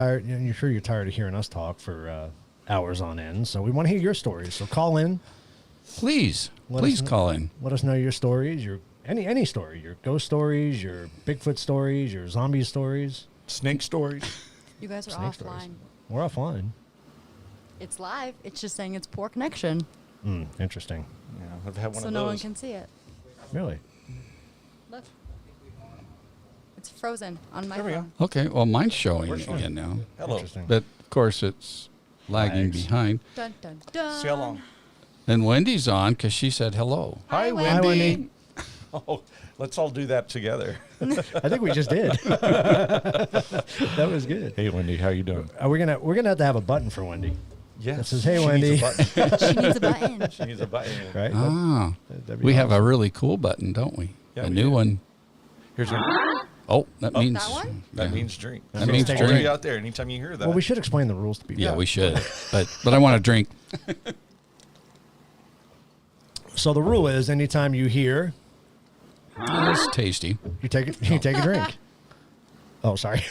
You're sure you're tired of hearing us talk for hours on end. So we want to hear your stories. So call in. Please call in. Let us know your stories. Your any story. Your ghost stories. Your Bigfoot stories. Your zombie stories. Snake stories. You guys are Snake offline. stories. We're offline. It's live. It's just saying it's poor connection. Interesting. Yeah, I've had one So of no those. one can see it. Really? Look. It's frozen on my There we phone. Okay, well, mine's showing We're showing. again now. Hello. Interesting. But, of course, it's lagging Lags. behind. Dun, dun, dun. See how long? And Wendy's on because she said hello. Hi, Wendy. Hi, Wendy. Oh, let's all do that together. I think we just did. That was good. Hey, Wendy, how you doing? We're gonna have to have a button for Wendy. Yes. That says, "Hey, she Wendy." Needs a button. She needs a button. She needs a button. Right? Ah, That'd be we have a awesome. really cool button, don't we? Yeah, a we new do. one. Here's your. Oh, that means That one? That yeah. means drink. That So means all drink. you out there, anytime you hear that. Well, we should explain the rules to people. Yeah, we should. but I want to drink. So the rule is, anytime you hear, It's tasty. you take a drink. Oh, sorry.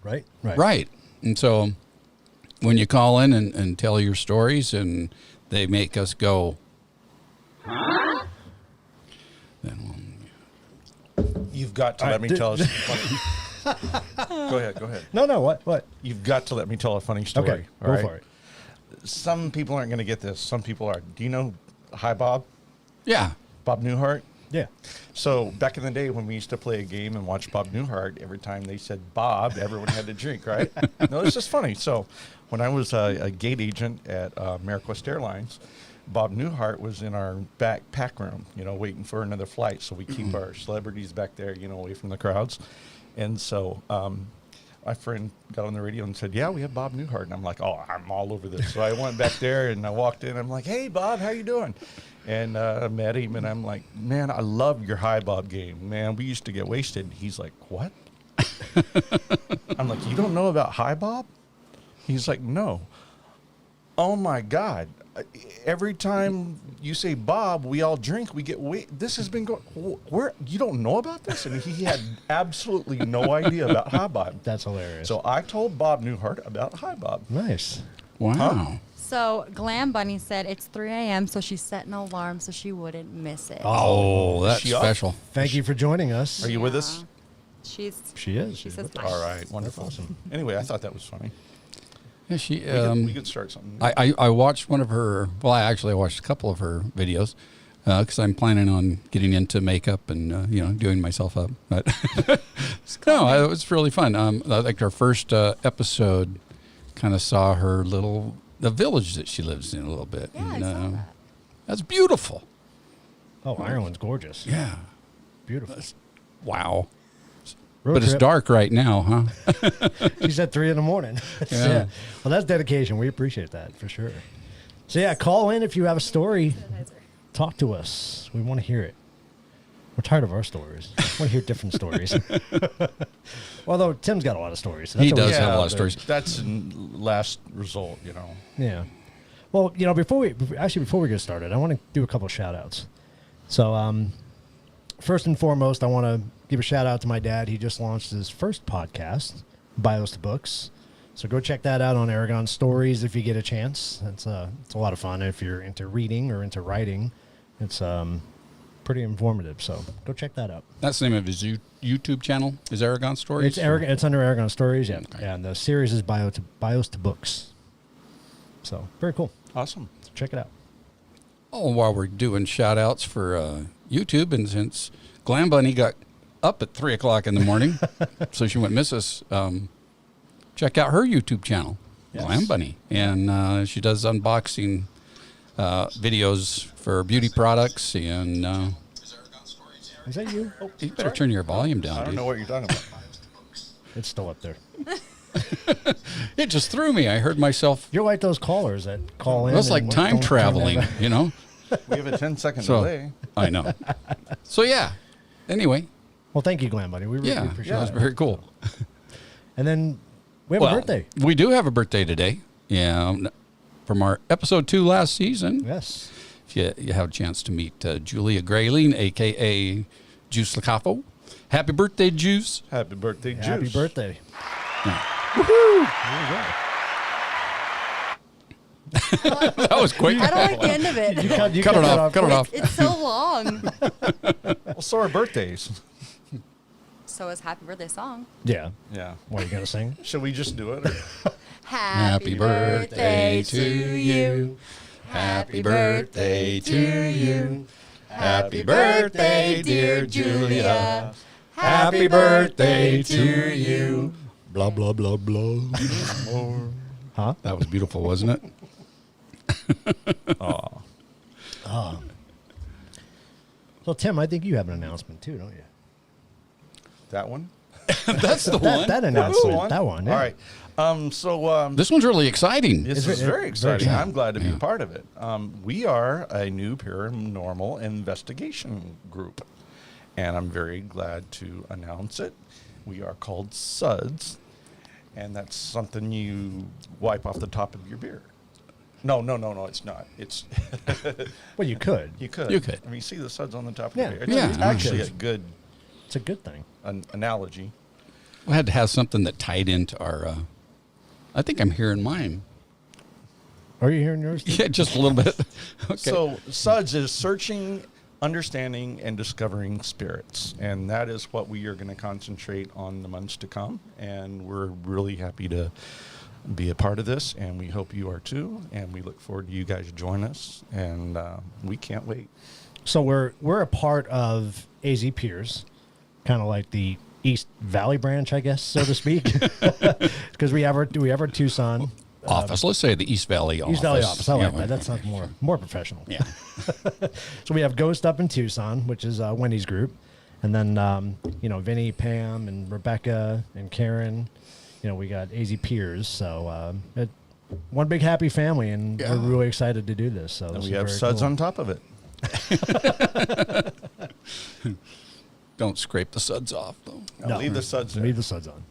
Right. Right. And so when you call in and tell your stories and they make us go, then You've got to All let right, me tell us. Funny. Go ahead. No. What? You've got to let me tell a funny story. Okay. all Go right? for it. Some people aren't going to get this. Some people are. Do you know Hi Bob? yeah. Bob Newhart? Yeah. So back in the day when we used to play a game and watch Bob Newhart, every time they said Bob, everyone had to drink, right? No, it's just funny. So when I was a gate agent at Ameriquest Airlines, Bob Newhart was in our back room, waiting for another flight. So we keep our celebrities back there, away from the crowds. And so my friend got on the radio and said, "Yeah, we have Bob Newhart." And I'm like, "Oh, I'm all over this." So I went back there and I walked in. I'm like, "Hey, Bob, how you doing?" And I met him and I'm like, "Man, I love your Hi Bob game. Man, we used to get wasted." He's like, "What?" I'm like, "You don't know about Hi Bob?" He's like, "No." Oh my God. Every time you say Bob, we all drink, we get this has been going, where, you don't know about this? And he had absolutely no idea about Hi Bob. That's hilarious. So I told Bob Newhart about Hi Bob. Nice. Wow. Huh? So Glam Bunny said it's 3 a.m., so she set an alarm so she wouldn't miss it. Oh, that's She up? special. Thank you for joining us. Are you with us? She is. She She's says with bye. us. All right, wonderful. awesome. Anyway, I thought that was funny. Yeah, she. We could start something. I watched one of her. Well, I watched a couple of her videos because I'm planning on getting into makeup and doing myself up. But no, it was really fun. Like our first episode, kind of saw her the village that she lives in a little bit. Yeah, I and, saw that. That's beautiful. Oh, Ireland's gorgeous. Yeah. Beautiful. Wow. Road But it's trip. dark right now, huh? She's at 3 a.m. Yeah. Well, that's dedication. We appreciate that for sure. So yeah, call in if you have a story. Talk to us. We want to hear it. We're tired of our stories. We want to hear different stories. Although Tim's got a lot of stories. So He that's does okay. have a lot of but stories. That's last result, Yeah. Well, before we get started, I want to do a couple of shout outs. So, first and foremost, I want to give a shout out to my dad. He just launched his first podcast, Bios to Books. So go check that out on Aragon Stories if you get a chance. It's a lot of fun if you're into reading or into writing. It's pretty informative. So go check that out. That's the name of his YouTube channel. Is Aragon Stories? It's under Aragon Stories, yeah. Okay. And the series is Bios to Books. So very cool. Awesome. So check it out. Oh, while we're doing shout outs for YouTube, and since Glam Bunny got up at 3 o'clock in the morning, so she wouldn't miss us, check out her YouTube channel, Yes. Glam Bunny. And she does unboxing videos for beauty products. And Is that you? Oh, you better sorry. turn your volume down, I don't dude. know what you're talking about. It's still up there. It just threw me. I heard myself. You're like those callers that call in. That's like and time don't turn traveling, that- you know? We have a 10-second So, delay. I know. So, yeah. Anyway, Well, thank you, Glam Buddy. We really yeah, appreciate that was it. very cool. And then we have a birthday. We do have a birthday today. Yeah, from our episode 2 last season. Yes. If you have a chance to meet Julia Grayling, a.k.a. Juice Lacafo. Happy birthday, Juice. Happy birthday, Juice. Happy birthday. Woohoo! That was quick. I don't like the end of it. You Cut it that off. Cut it off. It's so long. Well, so are birthdays. So is happy birthday song. Yeah. Yeah. What are you going to sing? Should we just do it? Or? Happy birthday to you. Happy birthday to you. Happy birthday, dear Julia. Happy birthday to you. Blah, blah, blah, blah. Huh? That was beautiful, wasn't it? Aw. So, Tim, I think you have an announcement too, don't you? That one? That's the one. That announcement. One? That one. Yeah. All right. This one's really exciting. This It's is very- very exciting. very- I'm glad to be Yeah. part of it. We are a new paranormal investigation group, and I'm very glad to announce it. We are called Suds, and that's something you wipe off the top of your beer. No, it's not. It's Well, you could. you could. You could. I mean, you see the suds on the top Yeah. of your beer. Yeah. It's actually You a could. good It's a good thing. analogy. We had to have something that tied into our. I think I'm hearing mine. Are you hearing yours? Yeah, just a little bit. Okay. So Suds is searching, understanding, and discovering spirits. And that is what we are going to concentrate on the months to come. And we're really happy to be a part of this. And we hope you are too. And we look forward to you guys join us. And we can't wait. So we're a part of AZ Piers, kind of like the East Valley branch, I guess, so to speak, because we have our Tucson office. Let's say the East Valley office. East Valley office. I like Yeah, that. That sounds more professional. Yeah. So we have Ghost up in Tucson, which is Wendy's group, and then Vinny, Pam, and Rebecca and Karen. We got AZ Piers. So one big happy family, and Yeah. we're really excited to do this. So And this we is have very Suds cool. on top of it. Don't scrape the suds off, though. Now leave the Suds there. Leave the suds on.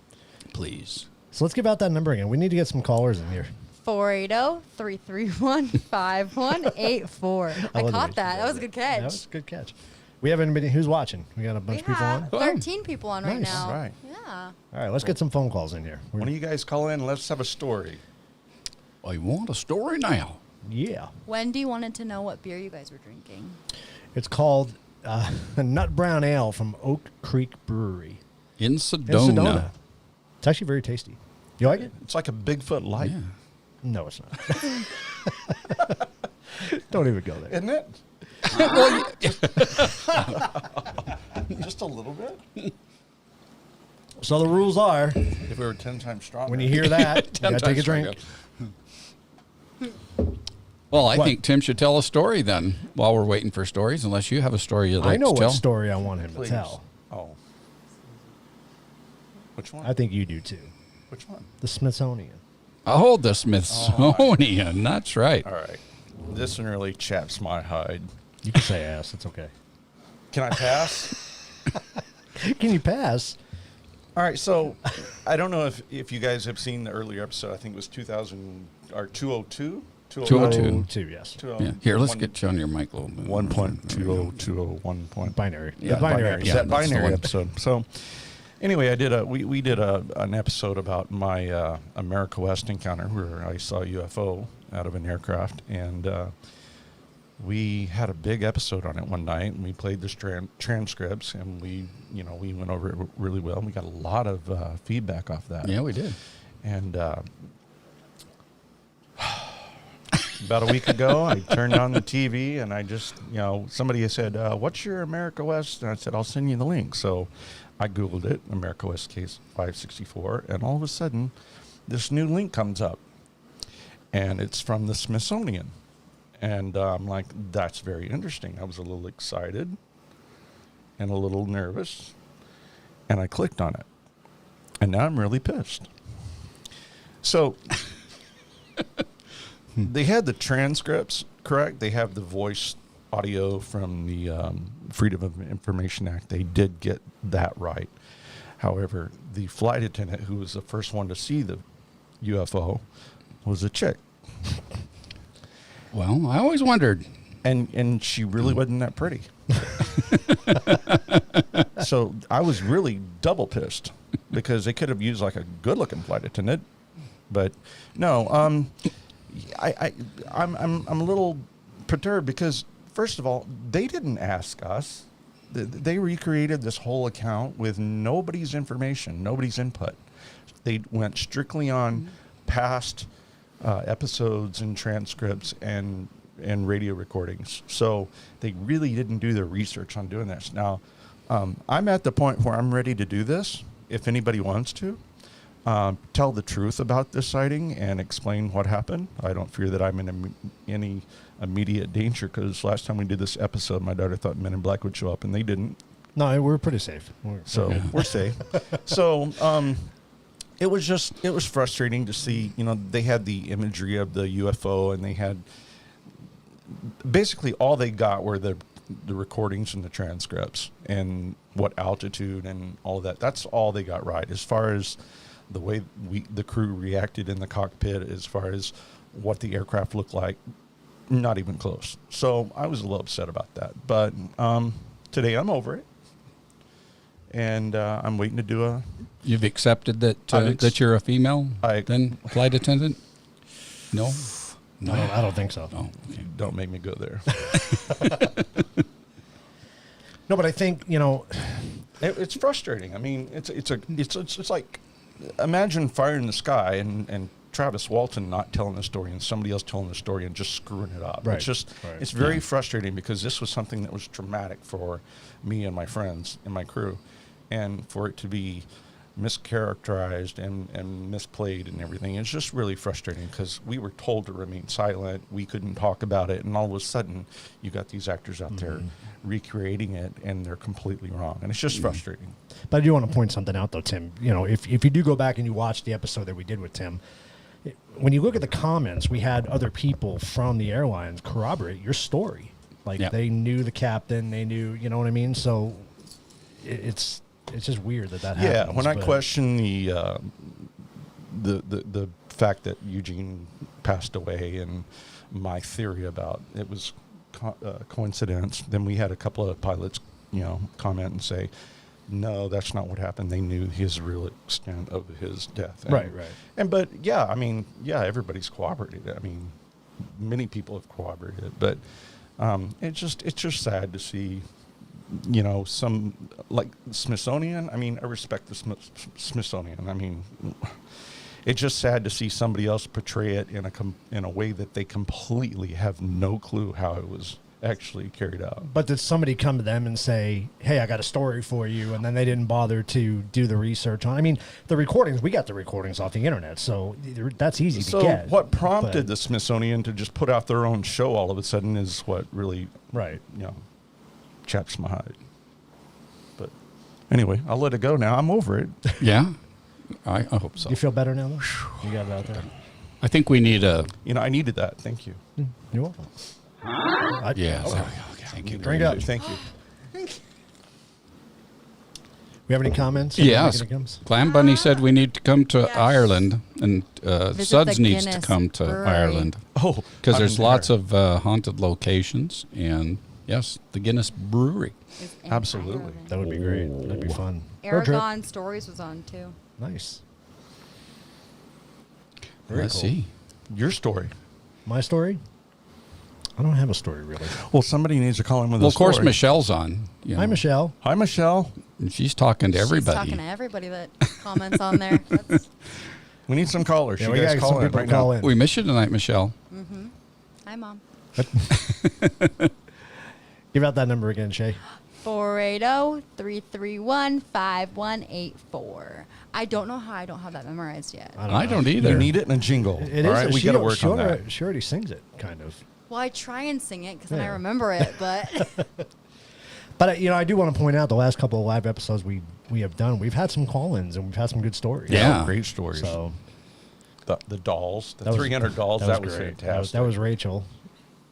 Please. So let's give out that number again. We need to get some callers in here. 480-331-5184. I love the way caught she that. That does was a good That catch. was a good catch. We have anybody who's watching. We got a bunch We of people on. have 13 people on right Nice. now. Right. Yeah. All right, let's get some phone calls in here. When you guys call in, let's have a story. I want a story now. Yeah. Wendy wanted to know what beer you guys were drinking. It's called Nut Brown Ale from Oak Creek Brewery In in Sedona. Sedona. It's actually very tasty. You like it? It's like a Bigfoot light, Yeah. No, it's not. Don't even go there. isn't it? Just a little bit. So the rules are, If we were 10 times stronger. when you hear that, you gotta take a drink. Well, I What? think Tim should tell a story then while we're waiting for stories, unless you have a story you'd like I know to tell. what story I want him Please. to tell. Oh. Which one? I think you do too. Which one? The Smithsonian. Oh, the Smithsonian. That's right. All right. This one really chaps my hide. You can say ass. It's okay. Can I pass? Can you pass? All right. So I don't know if you guys have seen the earlier episode. I think it was 2000 or 202. 202. 202, yes. Yeah. Here, let's get you on your mic a little bit. 1.2020 point. Binary. Yeah, The binary. binary. Yeah, That that's the binary one. episode. So anyway, we did an episode about my America West encounter where I saw a UFO out of an aircraft, and we had a big episode on it one night, and we played the transcripts, and we went over it really well, and we got a lot of feedback off that. Yeah, we did. And about a week ago, I turned on the TV, and I just, somebody said, what's your America West? And I said, I'll send you the link. So I Googled it, America West Case 564, and all of a sudden, this new link comes up. And it's from the Smithsonian. And I'm like, that's very interesting. I was a little excited and a little nervous. And I clicked on it. And now I'm really pissed. So they had the transcripts correct. They have the voice audio from the Freedom of Information Act. They did get that right. However, the flight attendant who was the first one to see the UFO was a chick. Well, I always wondered. And she really wasn't that pretty. So I was really double pissed because they could have used like a good-looking flight attendant, but no. I'm a little perturbed because first of all, they didn't ask us. They recreated this whole account with nobody's information, nobody's input. They went strictly on past episodes and transcripts and radio recordings. So they really didn't do their research on doing this. Now, I'm at the point where I'm ready to do this. If anybody wants to, tell the truth about this sighting and explain what happened. I don't fear that I'm in any immediate danger because last time we did this episode, my daughter thought Men in Black would show up and they didn't. No, we're pretty safe. We're safe. So it was frustrating to see, they had the imagery of the UFO and they had basically all they got were the recordings and the transcripts and what altitude and all that. That's all they got right. As far as the way the crew reacted in the cockpit, as far as what the aircraft looked like, not even close. So I was a little upset about that. But today I'm over it. And I'm waiting to do a... You've accepted that that you're a female then flight attendant? No? No, I don't think so. Oh, okay. Don't make me go there. No, but I think, it's frustrating. I mean, it's like, imagine Fire in the Sky and Travis Walton not telling the story and somebody else telling the story and just screwing it up. Right. It's just, it's very frustrating because this was something that was traumatic for me and my friends and my crew, and for it to be mischaracterized and misplayed and everything. It's just really frustrating because we were told to remain silent. We couldn't talk about it. And all of a sudden you got these actors out there recreating it and they're completely wrong. And it's just frustrating. But I do want to point something out though, Tim. If you do go back and you watch the episode that we did with Tim, when you look at the comments, we had other people from the airlines corroborate your story. Like they knew the captain, they knew, you know what I mean? So it's just weird that happens. Yeah, when I question the fact that Eugene passed away and my theory about it was coincidence, then we had a couple of pilots, comment and say, no, that's not what happened. They knew his real extent of his death. And, right. But everybody's corroborated. I mean, many people have corroborated, but it's just sad to see. Some like Smithsonian. I mean, I respect the Smithsonian. I mean, it's just sad to see somebody else portray it in a way that they completely have no clue how it was actually carried out. But did somebody come to them and say, "Hey, I got a story for you," and then they didn't bother to do the research on? I mean, the recordings, we got the recordings off the internet, so that's easy to get. So what prompted the Smithsonian to just put out their own show all of a sudden is what really, chaps my hide. But anyway, I'll let it go now. I'm over it. Yeah, I hope so. You feel better now, though? You got it out there? I think we need a... I needed that. Thank you. You're welcome. Yeah. Okay. Thank you. Drink up. Thank you. We have any comments? Yes. Clam Bunny said we need to come to Yes. Ireland, and Visit Suds the needs to Guinness come to Brewery. Ireland. Oh, Because there's lots of haunted locations, and yes, the Guinness Brewery. Is in Absolutely. Ireland. That would be great. That'd be fun. Road trip. Aragon Stories was on too. Nice. Very Let's cool. see. Your story. My story? I don't have a story, really. Well, somebody needs to call in with Well, a of course, story. Michelle's on. Hi, Michelle. Hi, Michelle. And she's talking to everybody. She's talking to everybody that comments on there. That's, We need some callers. Yeah, you we guys got call some in people right to call now. in. We miss you tonight, Michelle. hi, Mom. Give out that number again, Shay. 480-331-5184. I don't know how I don't have that memorized yet. I don't either. You need it in a jingle. It all is. right, we She got to al- work she on already- that. She already sings it, kind of. Well, I try and sing it because then I Yeah. remember it, but But I do want to point out the last couple of live episodes we have done. We've had some call-ins and we've had some good stories. Yeah. Great stories. So The dolls, the that was- 300 dolls, that was great. fantastic. That was Rachel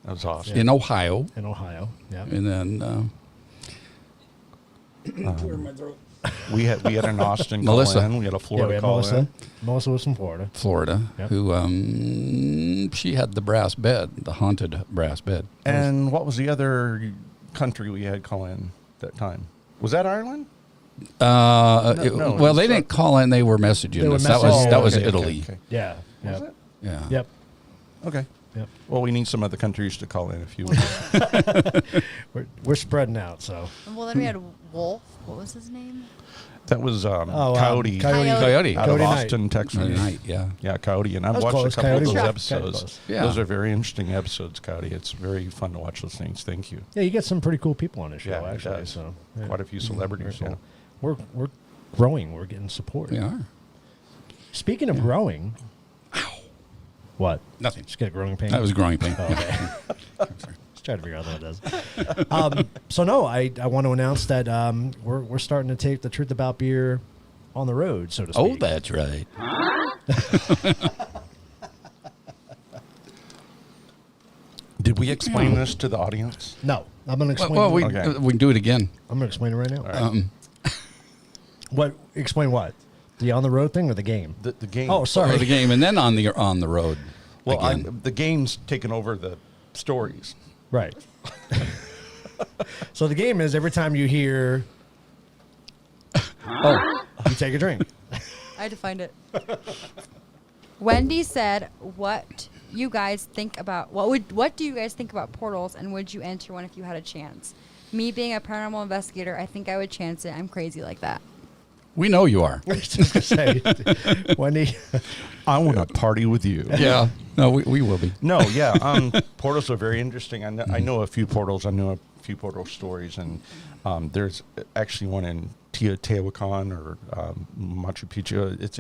That was awesome. In Ohio. in Ohio. Yeah. And then We had an Austin Melissa. call in. We had a Yeah, we Florida had call Melissa. in. Melissa was from Florida. Florida, Yep. who she had the brass bed, the haunted brass bed. And what was the other country we had call in that time? Was that Ireland? No, well, they it's, didn't call in; they were messaging They were us. messaging- That was okay, Italy. okay. Yeah. Was Yep. it? Yeah. Yep. Okay. Yep. Well, we need some other countries to call in if you would. We're spreading out, so. Well, then we had Wolf. What was his name? That was Coyote. Coyote. out Coyote of Night. Austin, Texas. Monday night. Yeah. Yeah, Coyote. And I've That was watched close. a couple Coyote of those was episodes. close. Yeah. Those are very interesting episodes, Coyote. It's very fun to watch those things. Thank you. Yeah, you get some pretty cool people on the show, Yeah, it actually. does. So yeah. Quite a few celebrities. Very Yeah. cool. We're growing. We're getting support. We are. Speaking of growing, what? Nothing. Just get a growing pain. That was growing pain. Oh, okay. Just trying to figure out what that is. So no, I want to announce that we're starting to take the Truth About Beer on the road, so to speak. Oh, that's right. Did we explain this to the audience? No, I'm going to explain. Well, we Okay. we can do it again. I'm going to explain it right now. right. What? Explain what? The on the road thing or the game? The game. Oh, sorry. Or the game, and then on the road. Well, again. the game's taken over the stories. Right. So the game is every time you hear, oh, you take a drink. I had to find it. Wendy said, "What you guys think about what do you guys think about portals, and would you enter one if you had a chance?" Me being a paranormal investigator, I think I would chance it. I'm crazy like that. We know you are. I was just gonna say, Wendy. I want to party with you. Yeah. No, we will be. No, yeah. Portals are very interesting. I know a few portals. I know a few portal stories, and there's actually one in Teotihuacan or Machu Picchu. It's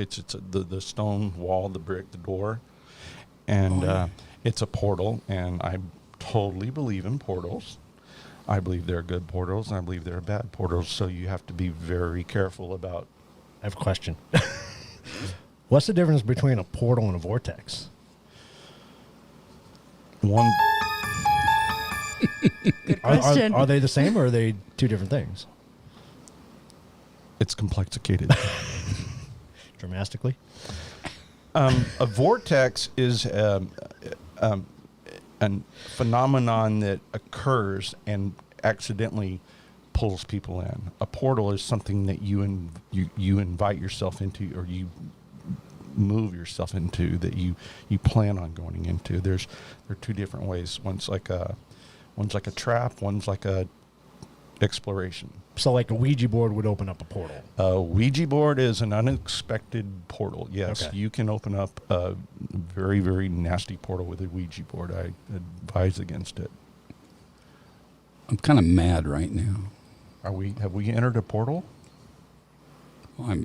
the stone wall, the brick, the door, and it's a portal. And I totally believe in portals. I believe they're good portals, and I believe they're bad portals. So you have to be very careful about. I have a question. What's the difference between a portal and a vortex? One. Good question. Are they the same or are they two different things? It's complexicated. Dramatically? A vortex is a phenomenon that occurs and accidentally pulls people in. A portal is something that you invite yourself into, or you move yourself into, that you plan on going into. There are two different ways. One's like a trap. One's like a exploration. So like a Ouija board would open up a portal. A Ouija board is an unexpected portal. Yes, Okay. you can open up a very, very nasty portal with a Ouija board. I advise against it. I'm kind of mad right now. Have we entered a portal? I'm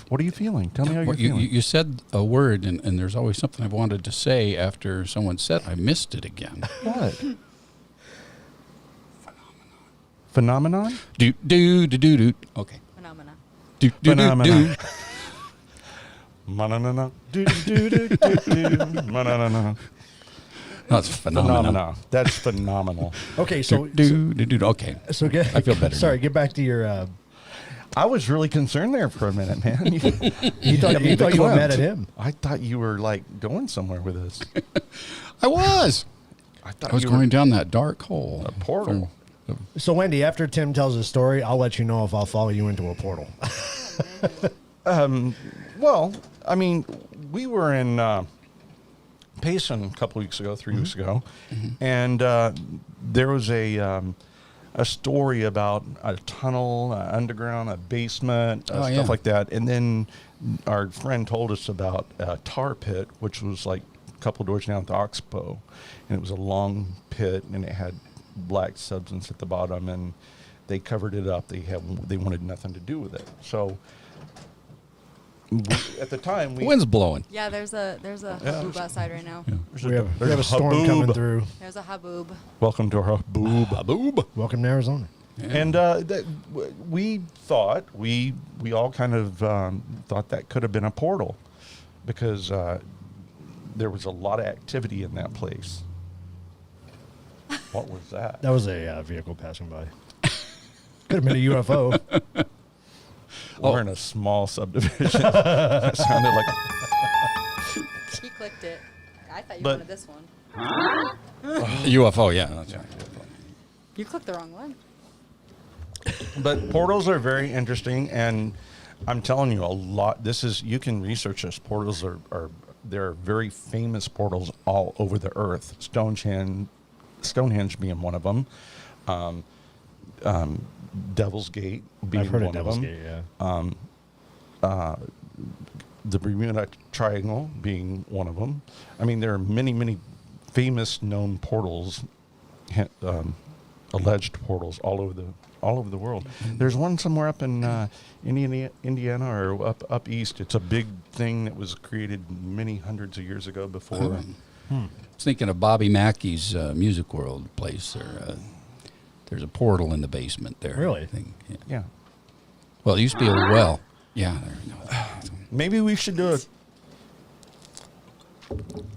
What are you feeling? Tell me how you're Well, feeling. you said a word, and there's always something I've wanted to say after someone said I missed it again. What? Phenomenon? Do. Okay. Phenomena. Do. Phenomena. Mananana. Mananana. No, it's phenomenal. Phenomena. That's phenomenal. Okay, so Okay. so get I feel better Sorry, now. get back to your I was really concerned there for a minute, man. you thought you were mad at him. I thought you were like going somewhere with this. I was. I thought I was you going were down that dark hole. a portal. So Wendy, after Tim tells his story, I'll let you know if I'll follow you into a portal. Well, I mean, we were in Payson a couple weeks ago, 3 weeks ago, and there was a story about a tunnel, underground, a basement, Oh, stuff yeah. like that. And then our friend told us about a tar pit, which was like a couple doors down at the Oxbow, and it was a long pit, and it had black substance at the bottom, and they covered it up. They wanted nothing to do with it. So at the time, The wind's blowing. Yeah, there's a haboob outside right now. We have a storm coming through. There's a haboob. Welcome to our boob. Welcome to Arizona. And we thought, we all kind of thought that could have been a portal, because there was a lot of activity in that place. What was that? That was a vehicle passing by. Could have been a UFO. We're in a small subdivision. That sounded like... He clicked it. I thought you But- wanted this one. UFO, yeah. That's right. You clicked the wrong one. But portals are very interesting, and I'm telling you a lot. You can research this. Portals are there are very famous portals all over the earth. Stonehenge being one of them. Devil's Gate being I've heard one of Devil's them. Gate, yeah. The Bermuda Triangle being one of them. I mean, there are many famous known portals, alleged portals all over the world. There's one somewhere up in Indiana or up east. It's a big thing that was created many hundreds of years ago before. I was thinking of Bobby Mackey's Music World place. There's a portal in the basement there. Really? I think. Yeah. Yeah. Well, it used to be a well. Yeah. There we go. Maybe we should do a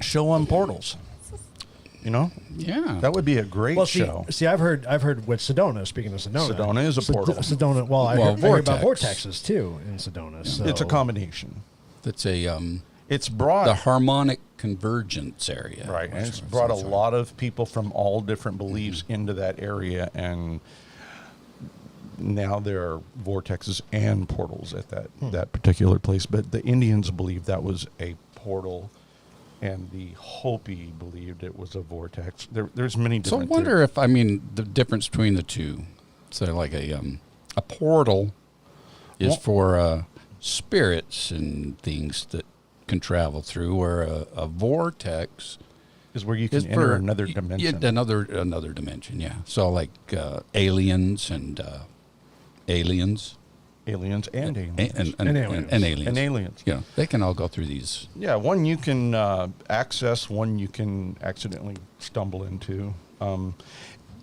show on portals. You know, Yeah. that would be a great show. See, I've heard with Sedona. Speaking of Sedona, Sedona is a portal. Sedona. Well, I heard about vortexes too in Sedona. So. It's a combination. That's a It's brought the harmonic convergence area. right, and it's brought a lot of people from all different beliefs into that area, and now there are vortexes and portals at that particular place. But the Indians believed that was a portal, and the Hopi believed it was a vortex. There's many So I different. wonder if the difference between the two. So like a portal is Well- for spirits and things that can travel through, where a vortex is where you is can enter for another dimension. Another dimension, yeah. So like aliens and aliens Aliens and aliens. and aliens. aliens. And aliens. Yeah, they can all go through these. Yeah, one you can access, one you can accidentally stumble into.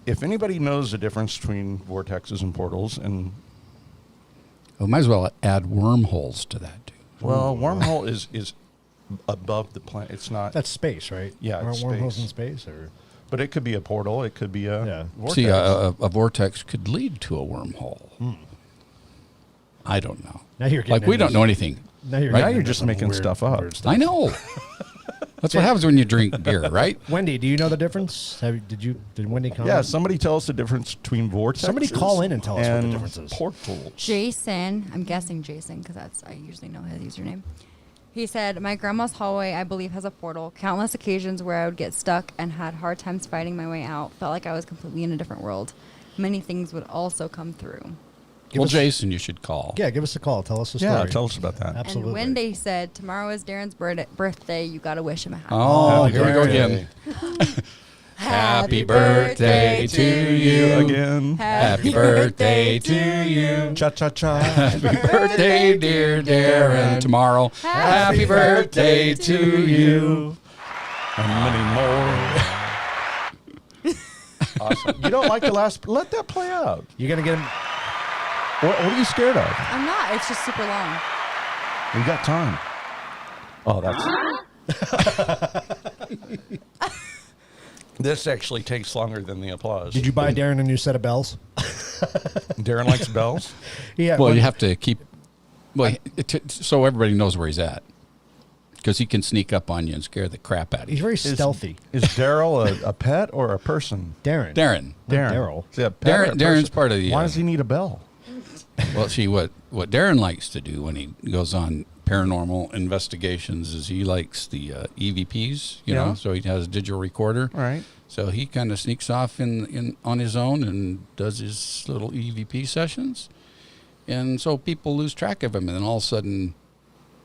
If anybody knows the difference between vortexes and portals, and We might as well add wormholes to that too. well, wormhole is above the planet. It's not. That's space, right? Yeah, Aren't it's wormholes space. in space, or But it could be a portal. It could be a Yeah. vortex. See, a vortex could lead to a wormhole. I don't know. now you're getting Like we into don't know anything. Now you're, Now getting you're into just some making weird- stuff up. weird stuff. I know. That's what happens when you drink beer, right? Wendy, do you know the difference? Did Wendy comment? Yeah, somebody tell us the difference between vortexes. Somebody call in and tell us what the difference is. Portals. Jason, I'm guessing Jason because I usually know his username. He said, my grandma's hallway, I believe, has a portal. Countless occasions where I would get stuck and had hard times fighting my way out. Felt like I was completely in a different world. Many things would also come through. Well, us- Jason, you should call. Yeah, give us a call. Tell us the story. Yeah, tell us about that. Absolutely. And Wendy said, tomorrow is Darren's birthday. You got to wish him a happy Oh, Happy here we go birthday. again. Happy birthday to you. Again. Happy birthday to you. Cha cha cha. Happy birthday, dear Darren. Tomorrow. Happy birthday to you. And many more. Awesome. You don't like the last? Let that play out. You're gonna get him. What are you scared of? I'm not. It's just super long. We got time. Oh, that's. This actually takes longer than the applause. Did you buy Darren a new set of bells? Darren likes bells. Yeah. Well, you have to keep. Well, so everybody knows where he's at, because he can sneak up on you and scare the crap out of He's you. very stealthy. Is Daryl a pet or a person? Darren. Darren. Daryl. Is he a pet or a Darren's person? part of the. Why does he need a bell? Well, see what Darren likes to do when he goes on paranormal investigations is he likes the EVPs, you Yeah. know. So he has a digital recorder. All right. So he kind of sneaks off in on his own and does his little EVP sessions, and so people lose track of him, and then all of a sudden,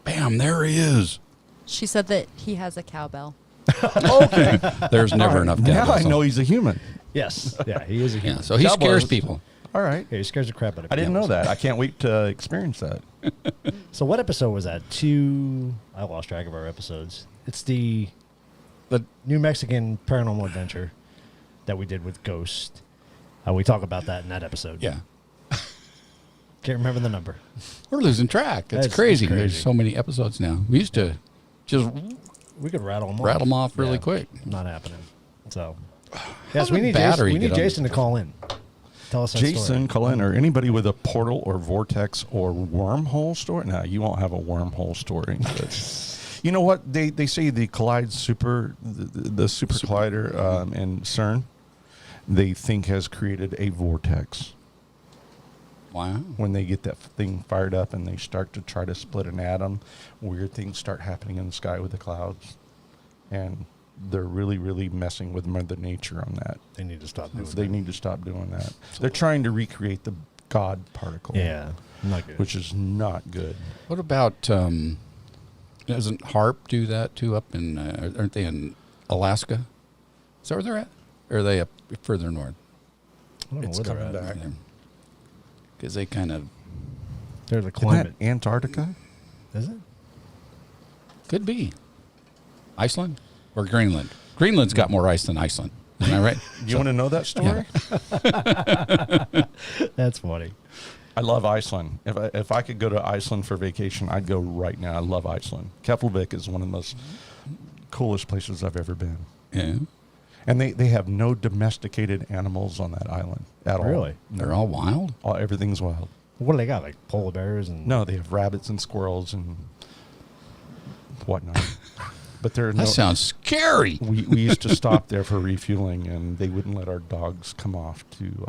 bam, there he is. She said that he has a cowbell. Okay. There's never enough. Now cowbells I on. know he's a human. Yes. Yeah, he is a Yeah, human. so he Cowboys. scares people. All right. Yeah, he scares the crap out of I didn't people. know that. I can't wait to experience that. So what episode was that? I lost track of our episodes. It's the New Mexican paranormal adventure that we did with Ghost. We talk about that in that episode. Yeah, Can't remember the number. we're losing track. It's It's crazy. crazy. There's so many episodes now. We used to just We could rattle them off. rattle them off really Yeah, q. Not happening. So, How yes, we did need battery Jason, get on Jason to call in. Tell us that Jason, story. call in, or anybody with a portal or vortex or wormhole story. No, you won't have a wormhole story. But you know what? They say the Collide the super collider in CERN, they think has created a vortex. Wow. When they get that thing fired up and they start to try to split an atom, weird things start happening in the sky with the clouds. And they're really, really messing with Mother Nature on that. They need to stop doing They that. need to stop doing that. They're trying to recreate the God particle. Yeah, not good. Which is not good. What about, doesn't HARP do that too up in, aren't they in Alaska? Is that where they're at? Or are they up further north? I don't know It's where they're coming at. back. Because they kind of, They're the Isn't that climate. Antarctica? Is it? could be. Iceland or Greenland? Greenland's got more ice than Iceland. Am I right? You want to know that story? That's funny. I love Iceland. If I could go to Iceland for vacation, I'd go right now. I love Iceland. Keflavik is one of the most coolest places I've ever been. Yeah. And they have no domesticated animals on that island at all. Really? They're all wild? Everything's wild. What do they got? Like polar bears and No, they have rabbits and squirrels and whatnot. But there are no. That sounds scary. We used to stop there for refueling, and they wouldn't let our dogs come off to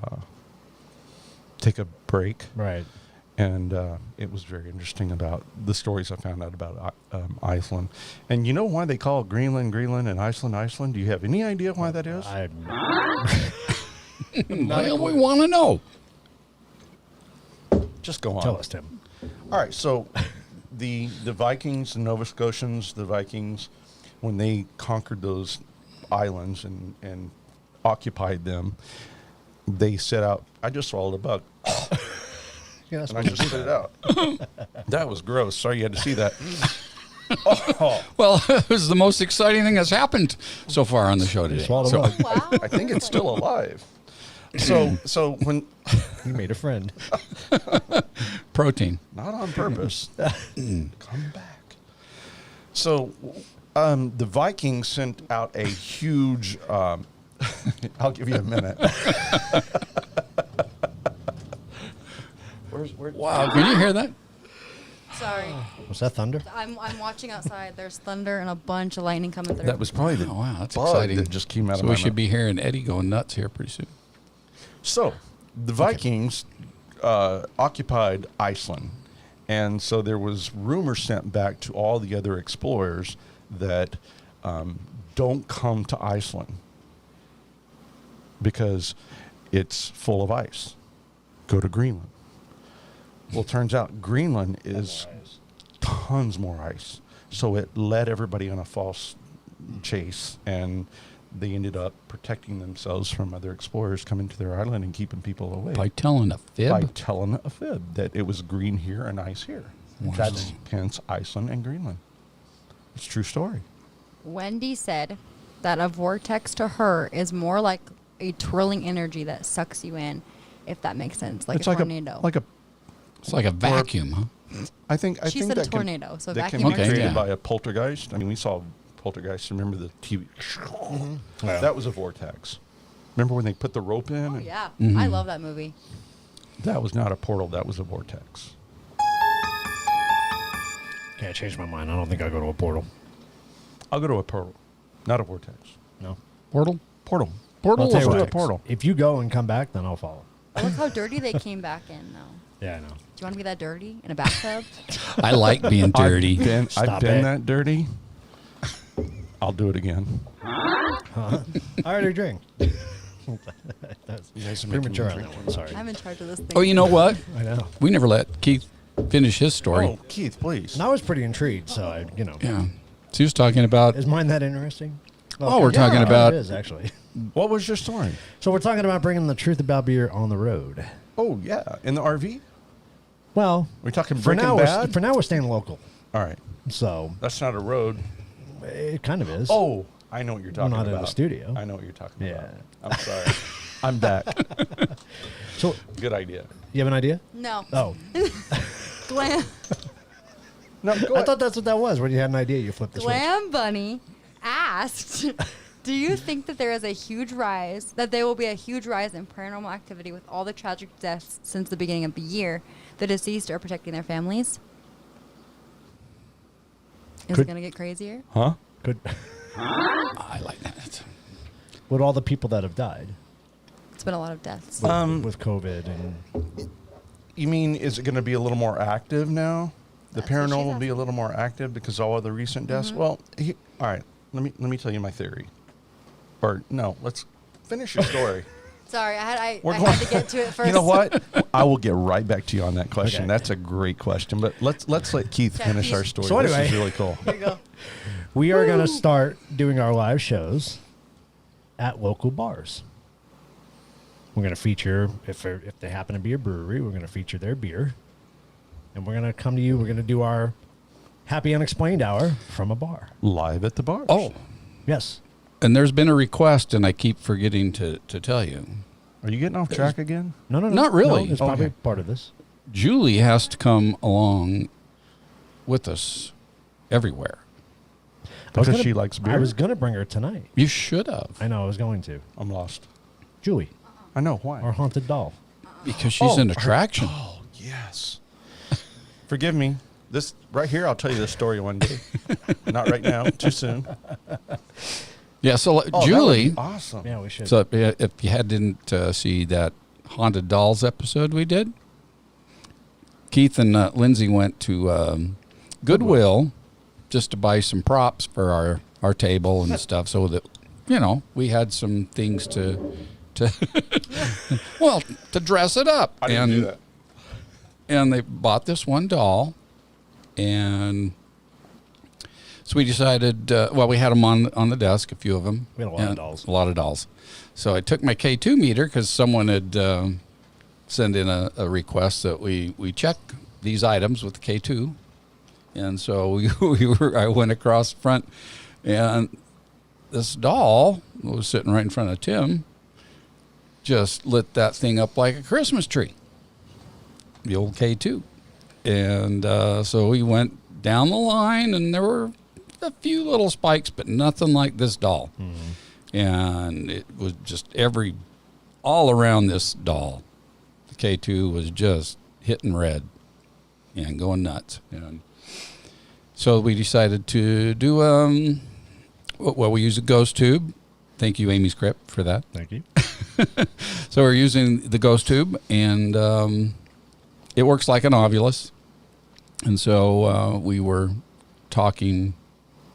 take a break. right. And it was very interesting about the stories I found out about Iceland. And you know why they call Greenland, Greenland, and Iceland, Iceland? Do you have any idea why that is? Well, we want to know. Just go on. Tell us, Tim. All right, so the Vikings, the Nova Scotians, the Vikings, when they conquered those islands and occupied them, they set out. I just swallowed a bug. Yeah, that's And I just spit it out. That was gross. Sorry you had to see that. Oh, Well, it was the most exciting thing that's happened so far on the show today. swallowed a So- bug. Wow. I think it's still alive. So when You made a friend. Protein. not on purpose, come back. So the Vikings sent out a huge. I'll give you a minute. Where's Wow, can you hear that? Sorry. Was that thunder? I'm watching outside. There's thunder and a bunch of lightning coming through. That was probably the Oh, wow, that's bug exciting. that just came out So of my we should mouth. be hearing Eddie going nuts here pretty soon. So, the Vikings occupied Iceland, and so there was rumors sent back to all the other explorers that don't come to Iceland because it's full of ice. Go to Greenland. Well, it turns out Greenland is tons more ice, so it led everybody on a false chase, and they ended up protecting themselves from other explorers coming to their island and keeping people away By telling a fib? by telling a fib that it was green here and ice here. Wow. That's hence Iceland and Greenland. It's a true story. Wendy said that a vortex to her is more like a twirling energy that sucks you in, if that makes sense, like it's a like tornado. It's like a vacuum, huh? I think She think said a that tornado, so that can vacuum be Okay, created yeah. by a poltergeist. I mean, we saw poltergeist. Remember the TV? Yeah. That was a vortex. Remember when they put the rope in? Oh and- yeah, Mm-hmm. I love that movie. That was not a portal. That was a vortex. Yeah, I changed my mind. I don't think I'll go to a portal. I'll go to a portal, not a vortex. No. Portal? Portal. Portal I'll tell you or what, a portal. If you go and come back, then I'll follow. Oh, look how dirty they came back in, though. Yeah, I know. Do you want to be that dirty in a bathtub? I like being dirty. I've Stop been it. that dirty. I'll do it again. I already drink. That's You guys are making me premature on drink that too one. much. Sorry. I'm in charge of this thing. Oh, you know what? I know. We never let Keith finish his story. Oh, Keith, please. And I was pretty intrigued, so I, Yeah. So he was talking about, Is mine that interesting? Oh, we're talking yeah, about- It is actually. What was your story? So we're talking about bringing the truth about beer on the road. Oh, yeah. In the RV? Well, We're talking for Breaking now, Bad? for now we're staying local. All right. So That's not a road. it kind of is. Oh, I know what you're talking not about. in the studio. I know what you're talking Yeah. about. I'm sorry. I'm back. So Good idea. you have an idea? No. Oh, Glam, No, go I ahead. thought that's what that was. When you had an idea, you flipped the switch. Glam Bunny asked, do you think that there is a huge rise, that there will be a huge rise in paranormal activity with all the tragic deaths since the beginning of the year? The deceased are protecting their families? Is Could- it going to get crazier? Huh? Could I like that. with all the people that have died It's been a lot of deaths. with COVID and You mean, is it going to be a little more active now? The That's what she's paranormal will be a asking. little more active because of all of the recent deaths. Well, all right. Let me tell you my theory. Or no, let's finish your story. Sorry, I We're had to get to it first. You know what? I will get right back to you on that question. Okay. That's a great question. But let's let Keith Okay, finish Keith. our story. So This anyway- is really cool. Here you go. We are going to start doing our live shows at local bars. We're going to feature, if they happen to be a brewery, we're going to feature their beer. And we're going to come to you. We're going to do our Happy Unexplained Hour from a bar. Live at the bar. Oh, Yes. and there's been a request, and I keep forgetting to tell you. Are you getting off track again? No. Not really. No, it's probably Okay. part of this. Julie has to come along with us everywhere. I was Because gonna- she likes beer. I was going to bring her tonight. You should have, I know I was going to. I'm lost. Julie, I know why. our haunted doll. because she's an attraction. Oh, yes. Forgive me. This right here, I'll tell you this story one day. Not right now. Too soon. Yeah, so Oh, that would Julie. be awesome. Yeah, we should. So if you didn't see that Haunted Dolls episode we did, Keith and Lindsay went to Goodwill just to buy some props for our table and stuff, so that we had some things to well, to dress it up. I didn't do that. And they bought this one doll, and so we decided. We had them on the desk, a few of them. We had a lot of and dolls. A lot of dolls. So I took my K2 meter because someone had sent in a request that we check these items with the K2, and so I went across the front, and this doll was sitting right in front of Tim. Just lit that thing up like a Christmas tree. The old K2. And so we went down the line, and there were a few little spikes, but nothing like this doll. Mm-hmm. And it was just all around this doll. The K2 was just hitting red and going nuts. And so we decided to do, we use a ghost tube. Thank you, Amy Script, for that. Thank you. So we're using the ghost tube, and it works like an ovulus. And so we were talking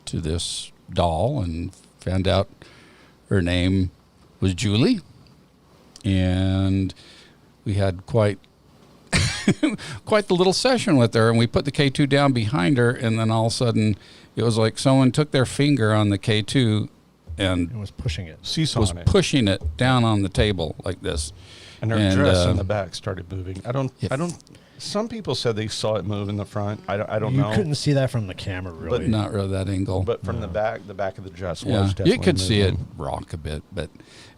to this doll and found out her name was Julie. And we had quite the little session with her, and we put the K2 down behind her, and then all of a sudden it was like someone took their finger on the K2 and It was pushing it. was Seesawing it. pushing it down on the table like this. And her And, dress in the back started moving. I don't. Yeah. Some people said they saw it move in the front. I don't You know. couldn't see that from the camera, really. Not really that angle. But from the back of the dress yeah, was definitely you could see it moving. rock a bit. But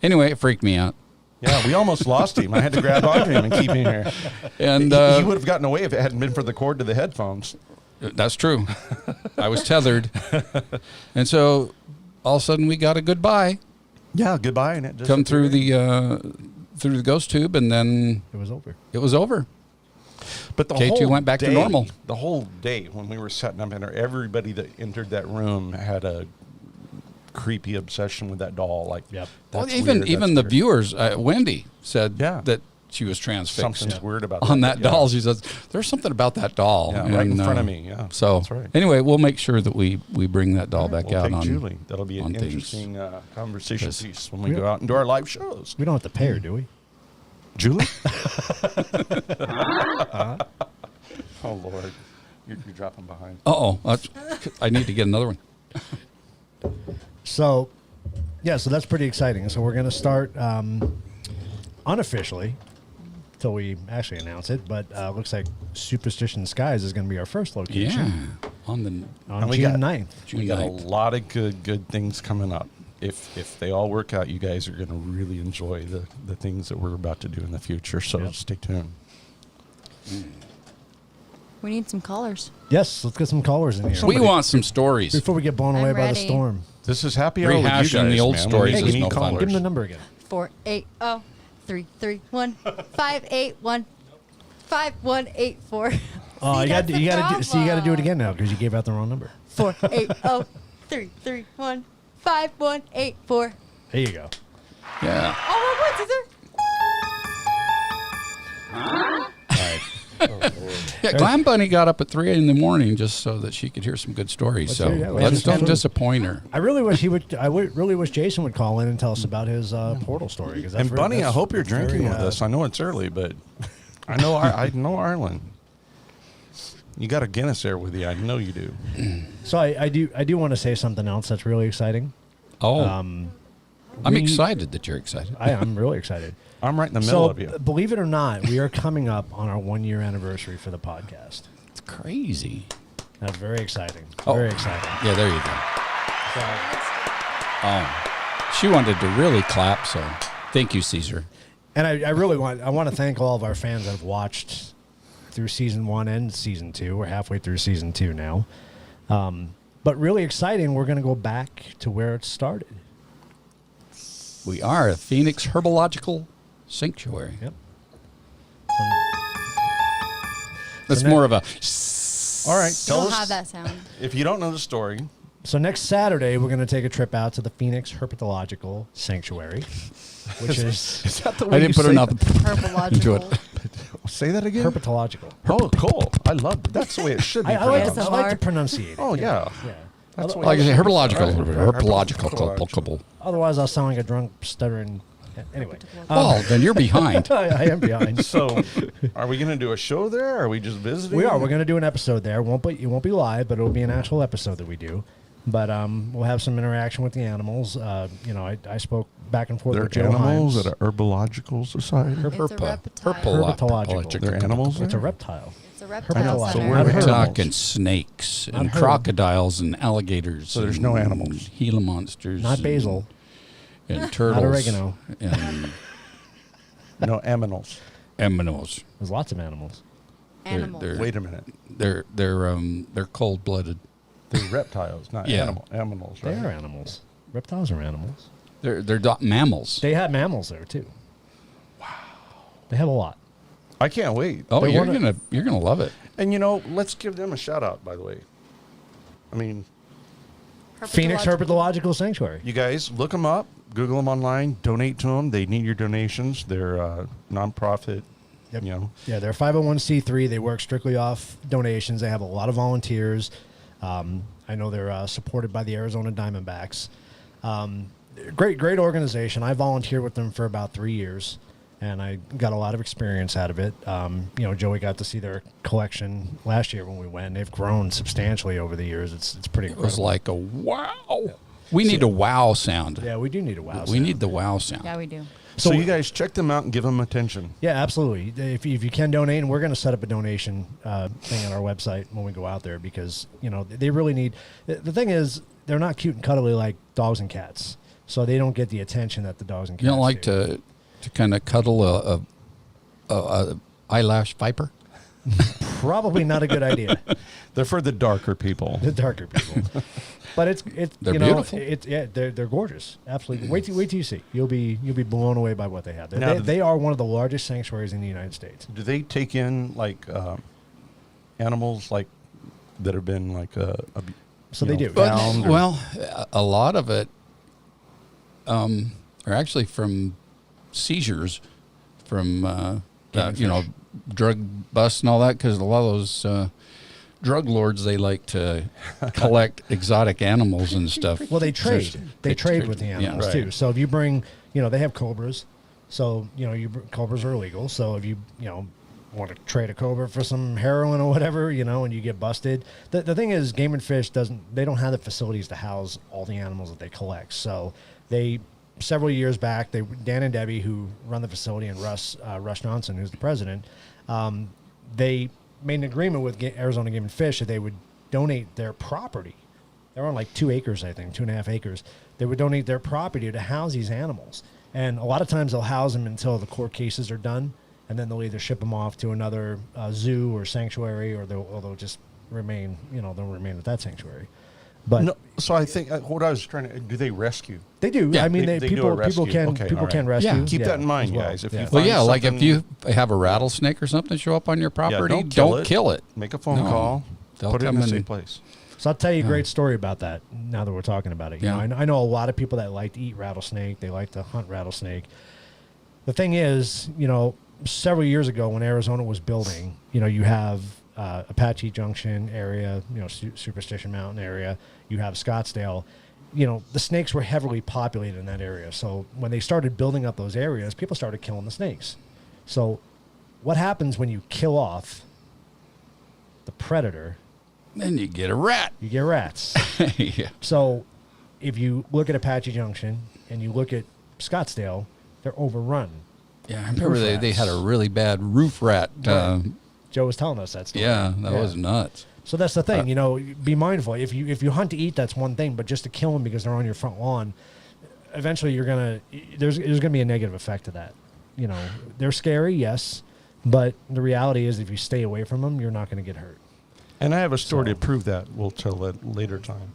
anyway, it freaked me out. Yeah, we almost lost him. I had to grab onto him and keep him here. And He would have gotten away if it hadn't been for the cord to the headphones. that's true. I was tethered. And so all of a sudden we got a goodbye Yeah, goodbye, and it just come through the ghost tube, and then It was over. it was over. But the K2 whole went back to day- normal. The whole day when we were setting up in there, everybody that entered that room had a creepy obsession with that doll. Like, Yep. Well, that's even weird, even that's the weird. viewers, Wendy said Yeah. that she was transfixed Something's weird about on that yeah. doll. She says there's something about that doll. Yeah, right in And, front of me. Yeah, So that's right. anyway, we'll make sure that we bring that doll back We'll out take on Julie. That'll be an on things. interesting conversation Yes. piece when we Yeah. go out and do our live shows. We don't have to pay her, do we? Julie? Oh, Lord. You're dropping behind. Uh-oh. I need to get another one. So, yeah, so that's pretty exciting. So we're going to start unofficially till we actually announce it, but looks like Superstition Skies is going to be our first location Yeah. On the on And we June got- 9th. We got a 9th. lot of good things coming up. If they all work out, you guys are going to really enjoy the things that we're about to do in the future. So Yep. stay tuned. We need some callers. Yes, let's get some callers in here. We want some stories. Before we get blown I'm away by the ready. storm. This is happy hour with you Rehashing guys, the old man. stories We is need no fun. callers. Give them the number again. 480-331-581-5184. Oh, you got to do it again now because you gave out the wrong number. 480-331-5184. There you go. Yeah. Oh, what's it? All right. Yeah, Glam Bunny got up at 3 in the morning just so that she could hear some good stories. Let's So hear- yeah, let's don't let's- disappoint her. I really wish he would. Really wish Jason would call in and tell us about his portal story. 'Cause that's And Bunny, I hope you're that's very, drinking with us. I know it's early, but I know I know Ireland. You got a Guinness there with you. I know you do. So I do want to say something else that's really exciting. Oh, Um, I'm we- excited that you're excited. I'm really excited. I'm right in the middle of you. Believe it or not, we are coming up on our 1-year anniversary for the podcast. It's crazy. That's very exciting. Oh. Very exciting. Yeah, there you go. So, Oh, she wanted to really clap, so thank you, Caesar. and I really want to thank all of our fans that have watched through season 1 and season 2. We're halfway through season 2 now. But really exciting, we're going to go back to where it started. We are a Phoenix Herbological Sanctuary. Yep. That's So more of a. All right, You tell don't us have that sound. if you don't know the story. So next Saturday, we're going to take a trip out to the Phoenix Herpetological Sanctuary, which is Is that the I didn't put enough into Herbological. it. Say that again. herpetological. Oh, cool. I love. That's the way it should be. I like, pronounced. to, I like to pronunciate it. Oh yeah. Yeah. That's Other- what Like I say, herbological. Herbological. Herbological. Otherwise, I'll sound like a drunk, stuttering. Anyway, Well, then you're behind. I am behind. So, are we going to do a show there? Or are we just visiting? We are. We're going to do an episode there. It won't be live, but it'll be an actual episode that we do. But we'll have some interaction with the animals. I spoke back and forth They're with Joe animals Himes. at an herbological society. It's a reptile. Herpetological. They're animals. It's a there? reptile. It's a reptile Herpetological. So center. we're I've We're heard. talking snakes and Unheard. crocodiles and alligators. So there's and no animals. Gila monsters. Not and- basil. And turtles. oregano. And No aminals. aminos. There's lots of animals. Animals. They're- Wait a minute. They're cold blooded. They're reptiles, not Yeah. animals, They right? are animals. Reptiles are animals. They're mammals. They have mammals there too. Wow. They have a lot. I can't wait. Oh, They you're wanna- gonna love it. And let's give them a shout out. By the way, I mean, Phoenix Herpetological Sanctuary. you guys look them up, Google them online, donate to them. They need your donations. They're nonprofit. Yep. Yeah, they're 501c3. They work strictly off donations. They have a lot of volunteers. I know they're supported by the Arizona Diamondbacks. Great organization. I volunteered with them for about 3 years, and I got a lot of experience out of it. Joey got to see their collection last year when we went. They've grown substantially over the years. It's pretty It incredible. was like a wow. We need a wow sound. Yeah, we do need a wow. We need the wow sound. Yeah, we do. So, So- you guys check them out and give them attention. Yeah, absolutely. If you can donate, and we're going to set up a donation thing on our website when we go out there because they really need. The thing is, they're not cute and cuddly like dogs and cats, so they don't get the attention that the dogs and cats. You don't like do. to kind of cuddle a eyelash viper? Probably not a good idea. They're for the darker people. The darker people, but it's They're beautiful. They're gorgeous. Absolutely. Wait till you see. You'll be blown away by what they have. Now, They are one of the largest sanctuaries in the United States. Do they take in animals like that have been So they do. found or- Well, a lot of it are actually from seizures, from drug busts and all that. Because a lot of those drug lords, they like to collect exotic animals and stuff. Well, they trade. Just- They trade with the animals right. too. So if you bring, they have cobras. So cobras are illegal. So if you want to trade a cobra for some heroin or whatever, and you get busted. The thing is, Game and Fish they don't have the facilities to house all the animals that they collect. So they several years back, Dan and Debbie, who run the facility, and Russ Johnson, who's the president, they made an agreement with Arizona Game and Fish that they would donate their property. They're on like 2 acres, I think, 2.5 acres. They would donate their property to house these animals. And a lot of times they'll house them until the court cases are done, and then they'll either ship them off to another zoo or sanctuary, or they'll just remain, they'll remain at that sanctuary. But No, so I think what I was trying to do they rescue? they do. Yeah, I mean, they do a people rescue. can Okay, people all can right. rescue. Yeah. Keep that in mind, as well. guys. If Yeah. you Well, find yeah, like if something- you have a rattlesnake or something show up on your property, don't don't kill kill it. Make a phone No. call. They'll Put it in come a in safe and- place. So I'll tell you a great story about that now that we're talking about it. Yeah. I know a lot of people that like to eat rattlesnake. They like to hunt rattlesnake. The thing is, several years ago when Arizona was building, you have Apache Junction area, Superstition Mountain area, you have Scottsdale. The snakes were heavily populated in that area. So when they started building up those areas, people started killing the snakes. So what happens when you kill off the predator? Then you get a rat. You get rats. Yeah. So if you look at Apache Junction and you look at Scottsdale, they're overrun. Yeah, I remember they had a really bad roof rat. Right. Joe was telling us that story. Yeah, that was nuts. So that's the thing, be mindful. If you hunt to eat, that's one thing, but just to kill them because they're on your front lawn, eventually there's gonna be a negative effect to that. They're scary, yes, but the reality is if you stay away from them, you're not gonna get hurt. And I have a story to prove that. We'll tell it later time.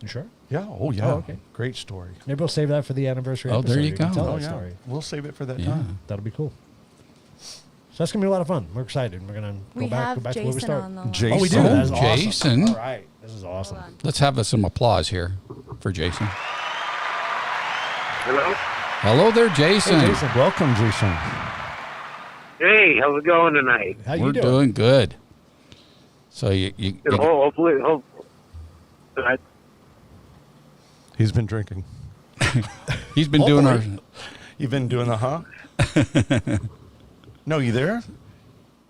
You sure? Yeah. Oh, yeah. Oh, okay. Great story. Maybe we'll save that for the anniversary Oh, episode. there you can go. Tell Oh, that yeah. story. We'll save it for that Yeah. time. That'll be cool. So that's gonna be a lot of fun. We're excited. We're gonna We go back have to where we Jason start. on the line. Jason. Oh, we do. Oh, That's awesome. Jason. All right, this is awesome. Hold on. Let's have some applause here for Jason. Hello? Hello there, Jason. Hey, Jason. Welcome, Jason. Hey, how's it going tonight? How you We're doing? good. So you Hopefully, He's been drinking. he's been doing our. You've been doing the huh? No, you there?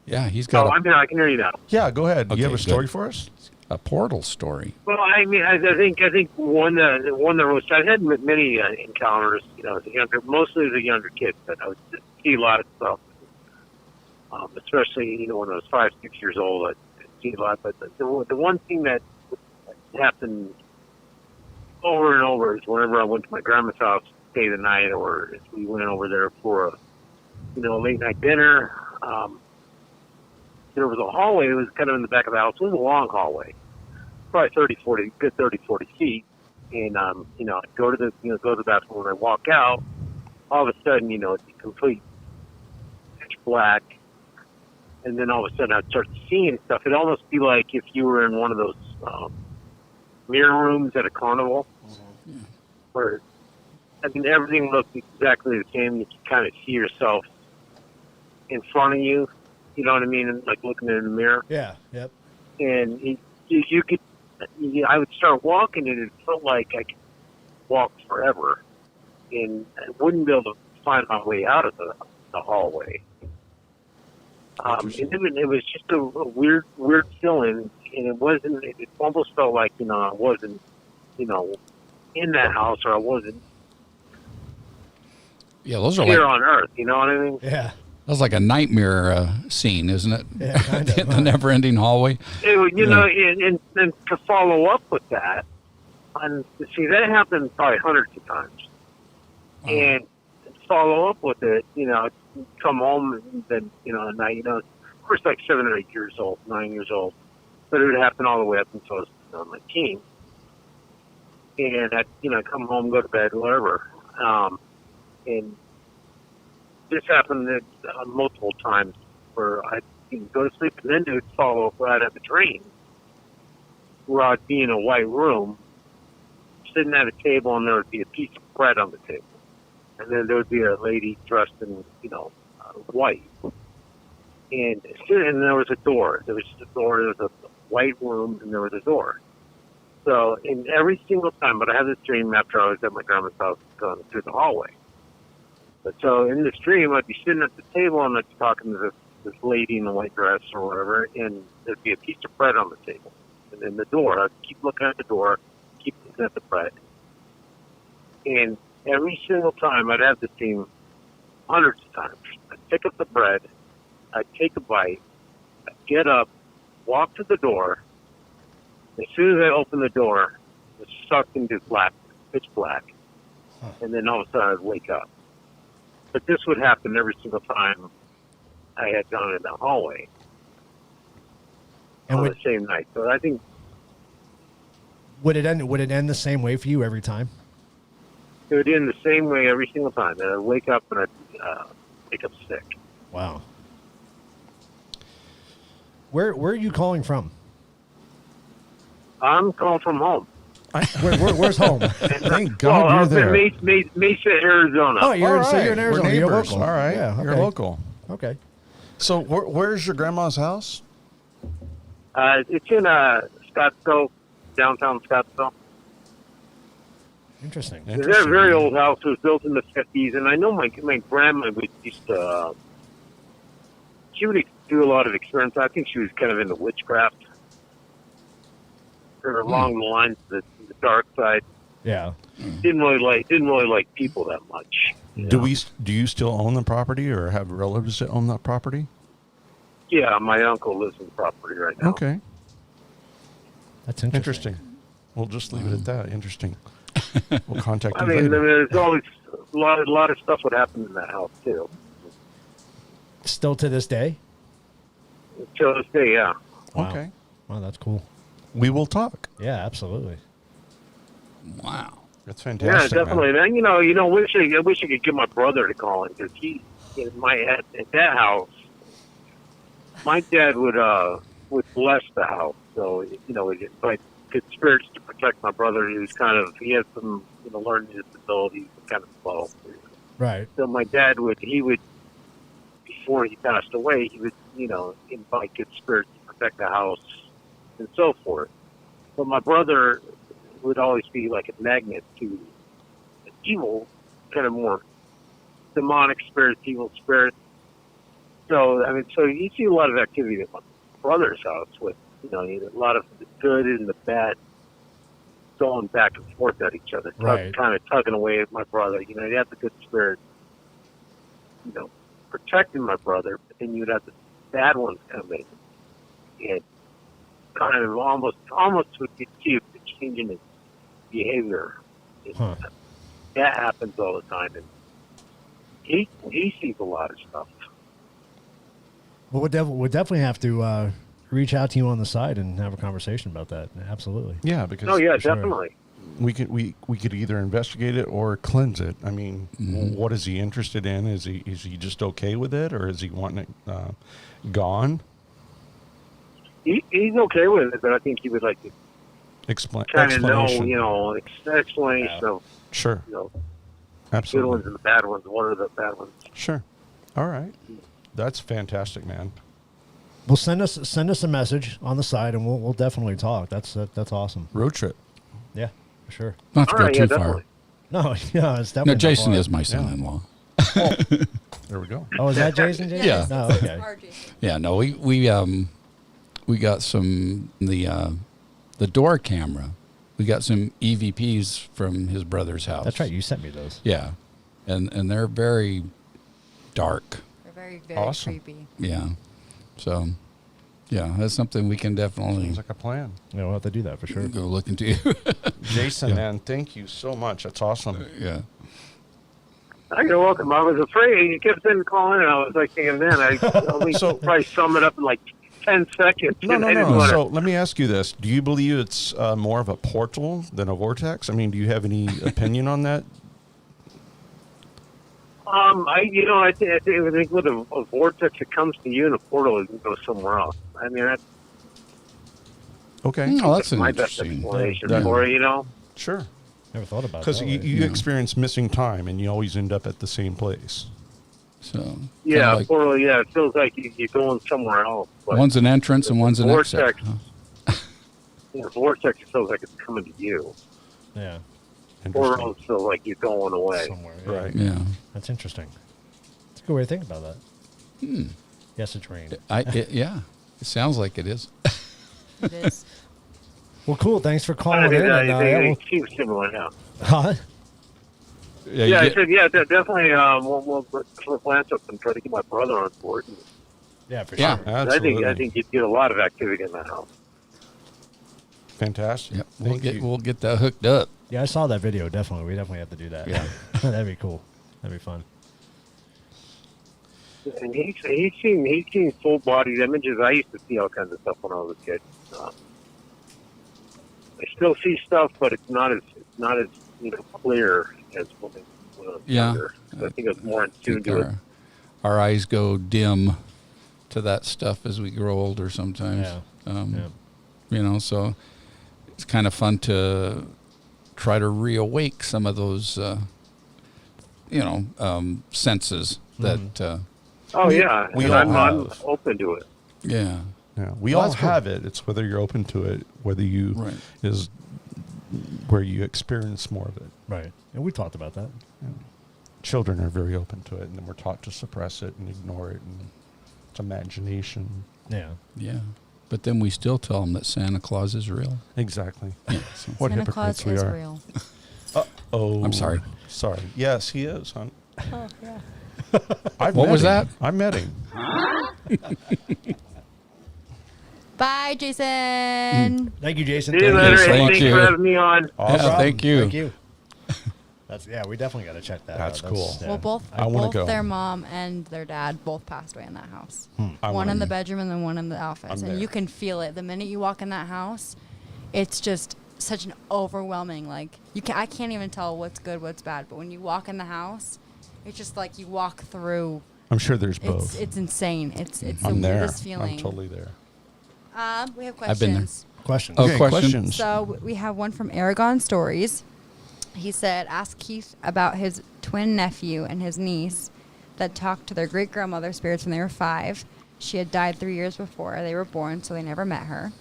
Yeah, he's got I'm here. I can hear you now. Yeah, go ahead. Okay, you have a story good. for us? a portal story. Well, I mean, I think one that was, I've had many encounters, as a younger, mostly as a younger kid, but I would see a lot of stuff. Especially, when I was 5, 6 years old, I'd see a lot. But the one thing that happened over and over is whenever I went to my grandma's house to stay the night, or if we went over there for a late night dinner. There was a hallway. It was kind of in the back of the house. It was a long hallway, probably 30, 40 feet. And I'd go to the bathroom. When I walk out, all of a sudden, it's complete pitch black. And then all of a sudden, I'd start seeing stuff. It'd almost be like if you were in one of those mirror rooms at a carnival, where everything looked exactly the same. You could kind of see yourself in front of you. You know what I mean? And like looking in the mirror. Yeah. Yep. And you could. I would start walking, and it felt like I could walk forever, and I wouldn't be able to find my way out of the hallway. And it was just a weird feeling, and it wasn't. It almost felt like I wasn't, in that house, or I wasn't. Yeah, those are here like on Earth. You know what I mean? Yeah. that's like a nightmare scene, isn't it? Yeah, kind of. The never-ending hallway. And to follow up with that, and see that happened probably hundreds of times, and follow up with it, come home and then at night, of course, like 7 or 8 years old, 9 years old, but it would happen all the way up until I was my teen, and I'd come home, go to bed, whatever, and this happened multiple times where I'd go to sleep and then it would follow up right at the dream, where I'd be in a white room, sitting at a table, and there would be a piece of bread on the table. And then there would be a lady dressed in, white. And there was a door. There was just a door. There was a white room, and there was a door. So, in every single time, but I had this dream after I was at my grandma's house going through the hallway. But so, in this dream, I'd be sitting at the table, and I'd be talking to this lady in the white dress or whatever, and there'd be a piece of bread on the table. And then the door, I'd keep looking at the door, keep looking at the bread. And every single time, I'd have this dream hundreds of times. I'd pick up the bread, I'd take a bite, I'd get up, walk to the door. As soon as I opened the door, it was sucked into pitch black. And then all of a sudden, I'd wake up. But this would happen every single time I had gone in the hallway And on the same night. So I think would it end the same way for you every time? it would end the same way every single time. And I'd wake up and I'd wake up sick. Wow. Where are you calling from? I'm calling from home. Where's home? Thank God you're there. Mesa, Arizona. Oh, All so right. you're in Arizona. We're You're neighbors. local. All right. Yeah, You're okay. local. Okay. So where's your grandma's house? It's in Scottsdale, downtown Scottsdale. Interesting. It's a very old house. It was built in the 50s, and I know my grandma used to. She would do a lot of experiments. I think she was kind of into witchcraft, or along the lines of the dark side. Yeah. Didn't really like people that much. Do you still own the property, or have relatives that own that property? Yeah, my uncle lives in the property right now. Okay, That's interesting. We'll just leave it at that. Interesting. We'll contact you I mean, later. there's always a lot of stuff would happen in that house too. Still to this day? To this day, yeah. Wow. Okay. Wow, that's cool. We will talk. Yeah, absolutely. Wow. That's Yeah, fantastic. definitely. Man. And I wish I could get my brother to call in, because at that house, my dad would bless the house. So like good spirits to protect my brother. He had some learning disabilities, kind of slow. Right. So my dad would before he passed away, he would invite good spirits to protect the house and so forth. But my brother would always be like a magnet to evil, kind of more demonic spirits, evil spirits. So so you see a lot of activity at my brother's house with a lot of the good and the bad going back and forth at each other, Right. kind of tugging away at my brother. You had the good spirit, protecting my brother, but then you'd have the bad ones come in and kind of almost would get cute, changing his behavior. Huh. That happens all the time, and he sees a lot of stuff. Well, we'll definitely have to reach out to you on the side and have a conversation about that. Absolutely. Yeah, because Oh yeah, sure. definitely. we could either investigate it or cleanse it. I mean, what is he interested in? Is he just okay with it, or is he wanting it gone? He's okay with it, but I think he would like to Explain. kind of know, Explanation. explanation of Sure. good Absolutely. ones and the bad ones. What are the bad ones? Sure. All right. That's fantastic, man. Well, send us a message on the side, and we'll definitely talk. That's awesome. Road trip. Yeah, for sure. Not to All go right, too yeah, far. definitely. No, yeah, it's definitely. No, not Jason far. is my son-in-law. There we go. Oh, is that Jason? Yeah. No, okay. Yeah, no, we got some the door camera. We got some EVPs from his brother's house. That's right. You sent me those. Yeah, and they're very dark. They're very Awesome. creepy. Yeah, so yeah, that's something we can definitely Sounds like a plan. Yeah, we'll have to do that for sure. go look into. Jason, Yeah. man, thank you so much. That's awesome. Yeah. You're welcome. I was afraid. You kept saying calling, and I was like thinking, man, I only So- probably sum it up in like 10 seconds. No, and no, I didn't no. wanna- So let me ask you this: do you believe it's more of a portal than a vortex? I mean, do you have any opinion on that? I think with a vortex, it comes to you, and a portal, it can go somewhere else. I mean, that's Okay, Oh, that's an my best interesting. explanation Yeah. for it. sure. Never thought about Because that. you experience missing time, and you always end up at the same place. So Yeah, kinda like portal. Yeah, it feels like you're going somewhere else. But one's an entrance and one's an exit. vortex. Huh? Vortex, it feels like it's coming to you. Yeah, Portal Interesting. feels like you're going away. somewhere. Yeah. Right. Yeah. That's interesting. It's a good way to think about that. Yes, it's rain. Yeah. It sounds like it is. It is. Well, cool. Thanks for I calling in. think And, yeah, it seems similar now. huh? Yeah. Yeah, I said, yeah, definitely. We'll glance up and try to get my brother on board. Yeah, for Yeah. sure. Absolutely. I think you'd get a lot of activity in that house. Fantastic. Yep. Thank We'll get that hooked up. Yeah, I saw that video. Definitely, we definitely have to do that. Yeah. That'd be cool. That'd be fun. And he's seen full body images. I used to see all kinds of stuff when I was a kid. I still see stuff, but it's not as clear as when I was Yeah. younger. So I think it's more in I tune think to it. our eyes go dim to that stuff as we grow older sometimes. Yeah. Yeah. So it's kind of fun to try to reawake some of those, senses that. Oh yeah, we and all I'm have. open to it. Yeah. Yeah, we Well, all that's cool. have it. It's whether you're open to it, whether you Right. is where you experience more of it. Right. And we talked about that. Children are very open to it, and then we're taught to suppress it and ignore it, and it's imagination. Yeah. Yeah. But then we still tell them that Santa Claus is real. Exactly. Yeah, so- What Santa hypocrites Claus we is are. real. Oh, I'm sorry. Sorry. Yes, he is, hon. Oh yeah. I've What met was him. that? I met him. Bye, Jason. Thank you, Jason. See you later. Thank Hey, thanks you. for having me on. Yeah, Awesome. thank you. Thank you. We definitely got to check that That's out. cool. yeah. Well, both I wanna go. their mom and their dad both passed away in that house. I One wanna- in the bedroom and then one in the office. I'm And there. you can feel it the minute you walk in that house. It's just such an overwhelming I can't even tell what's good, what's bad. But when you walk in the house, it's just like you walk through. I'm sure there's both. It's insane. It's the I'm there. weirdest feeling. I'm totally there. We have questions. I've been there. Questions. Oh, Okay, questions. So we have one from Aragon Stories. He said, ask Keith about his twin nephew and his niece that talked to their great-grandmother spirits when they were 5. She had died 3 years before they were born, so they never met her.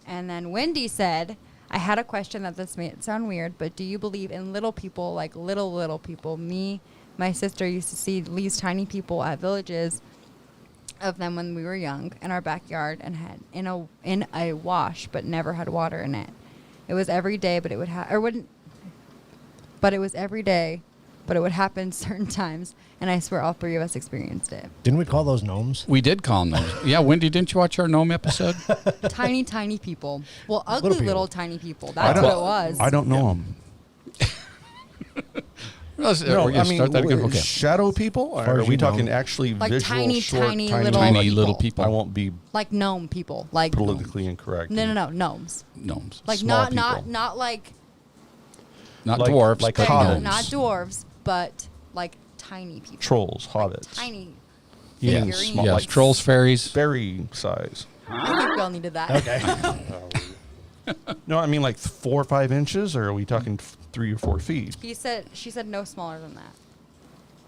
And then Wendy said, I had a question that this may sound weird, but do you believe in little people, like little people? My sister used to see these tiny people at villages of them when we were young in our backyard and had in a wash, but never had water in it. It was every day, but it would happen certain times, and I swear all 3 of us experienced it. Didn't we call those gnomes? We did call them those. Yeah, Wendy, didn't you watch our gnome episode? Tiny people. Well, ugly people. little tiny people. That's what it was. I don't know him. We're gonna start that again. Okay. shadow people? Or far are as we you know. talking actually Like visual, tiny, short, tiny tiny, little Tiny people. little people. I won't be Like gnome people. Like politically incorrect. no, gnomes. Gnomes. Like Small not people. like Not like- dwarfs. like but hobbits. gnomes. not dwarves, but like tiny people. Trolls, hobbits. Tiny. Yes, figurines. small, yes. like- Trolls, fairies. Berry size. I think we all needed that. Okay. No, I mean like 4 or 5 inches, or are we talking 3 or 4 feet? She said no smaller than that.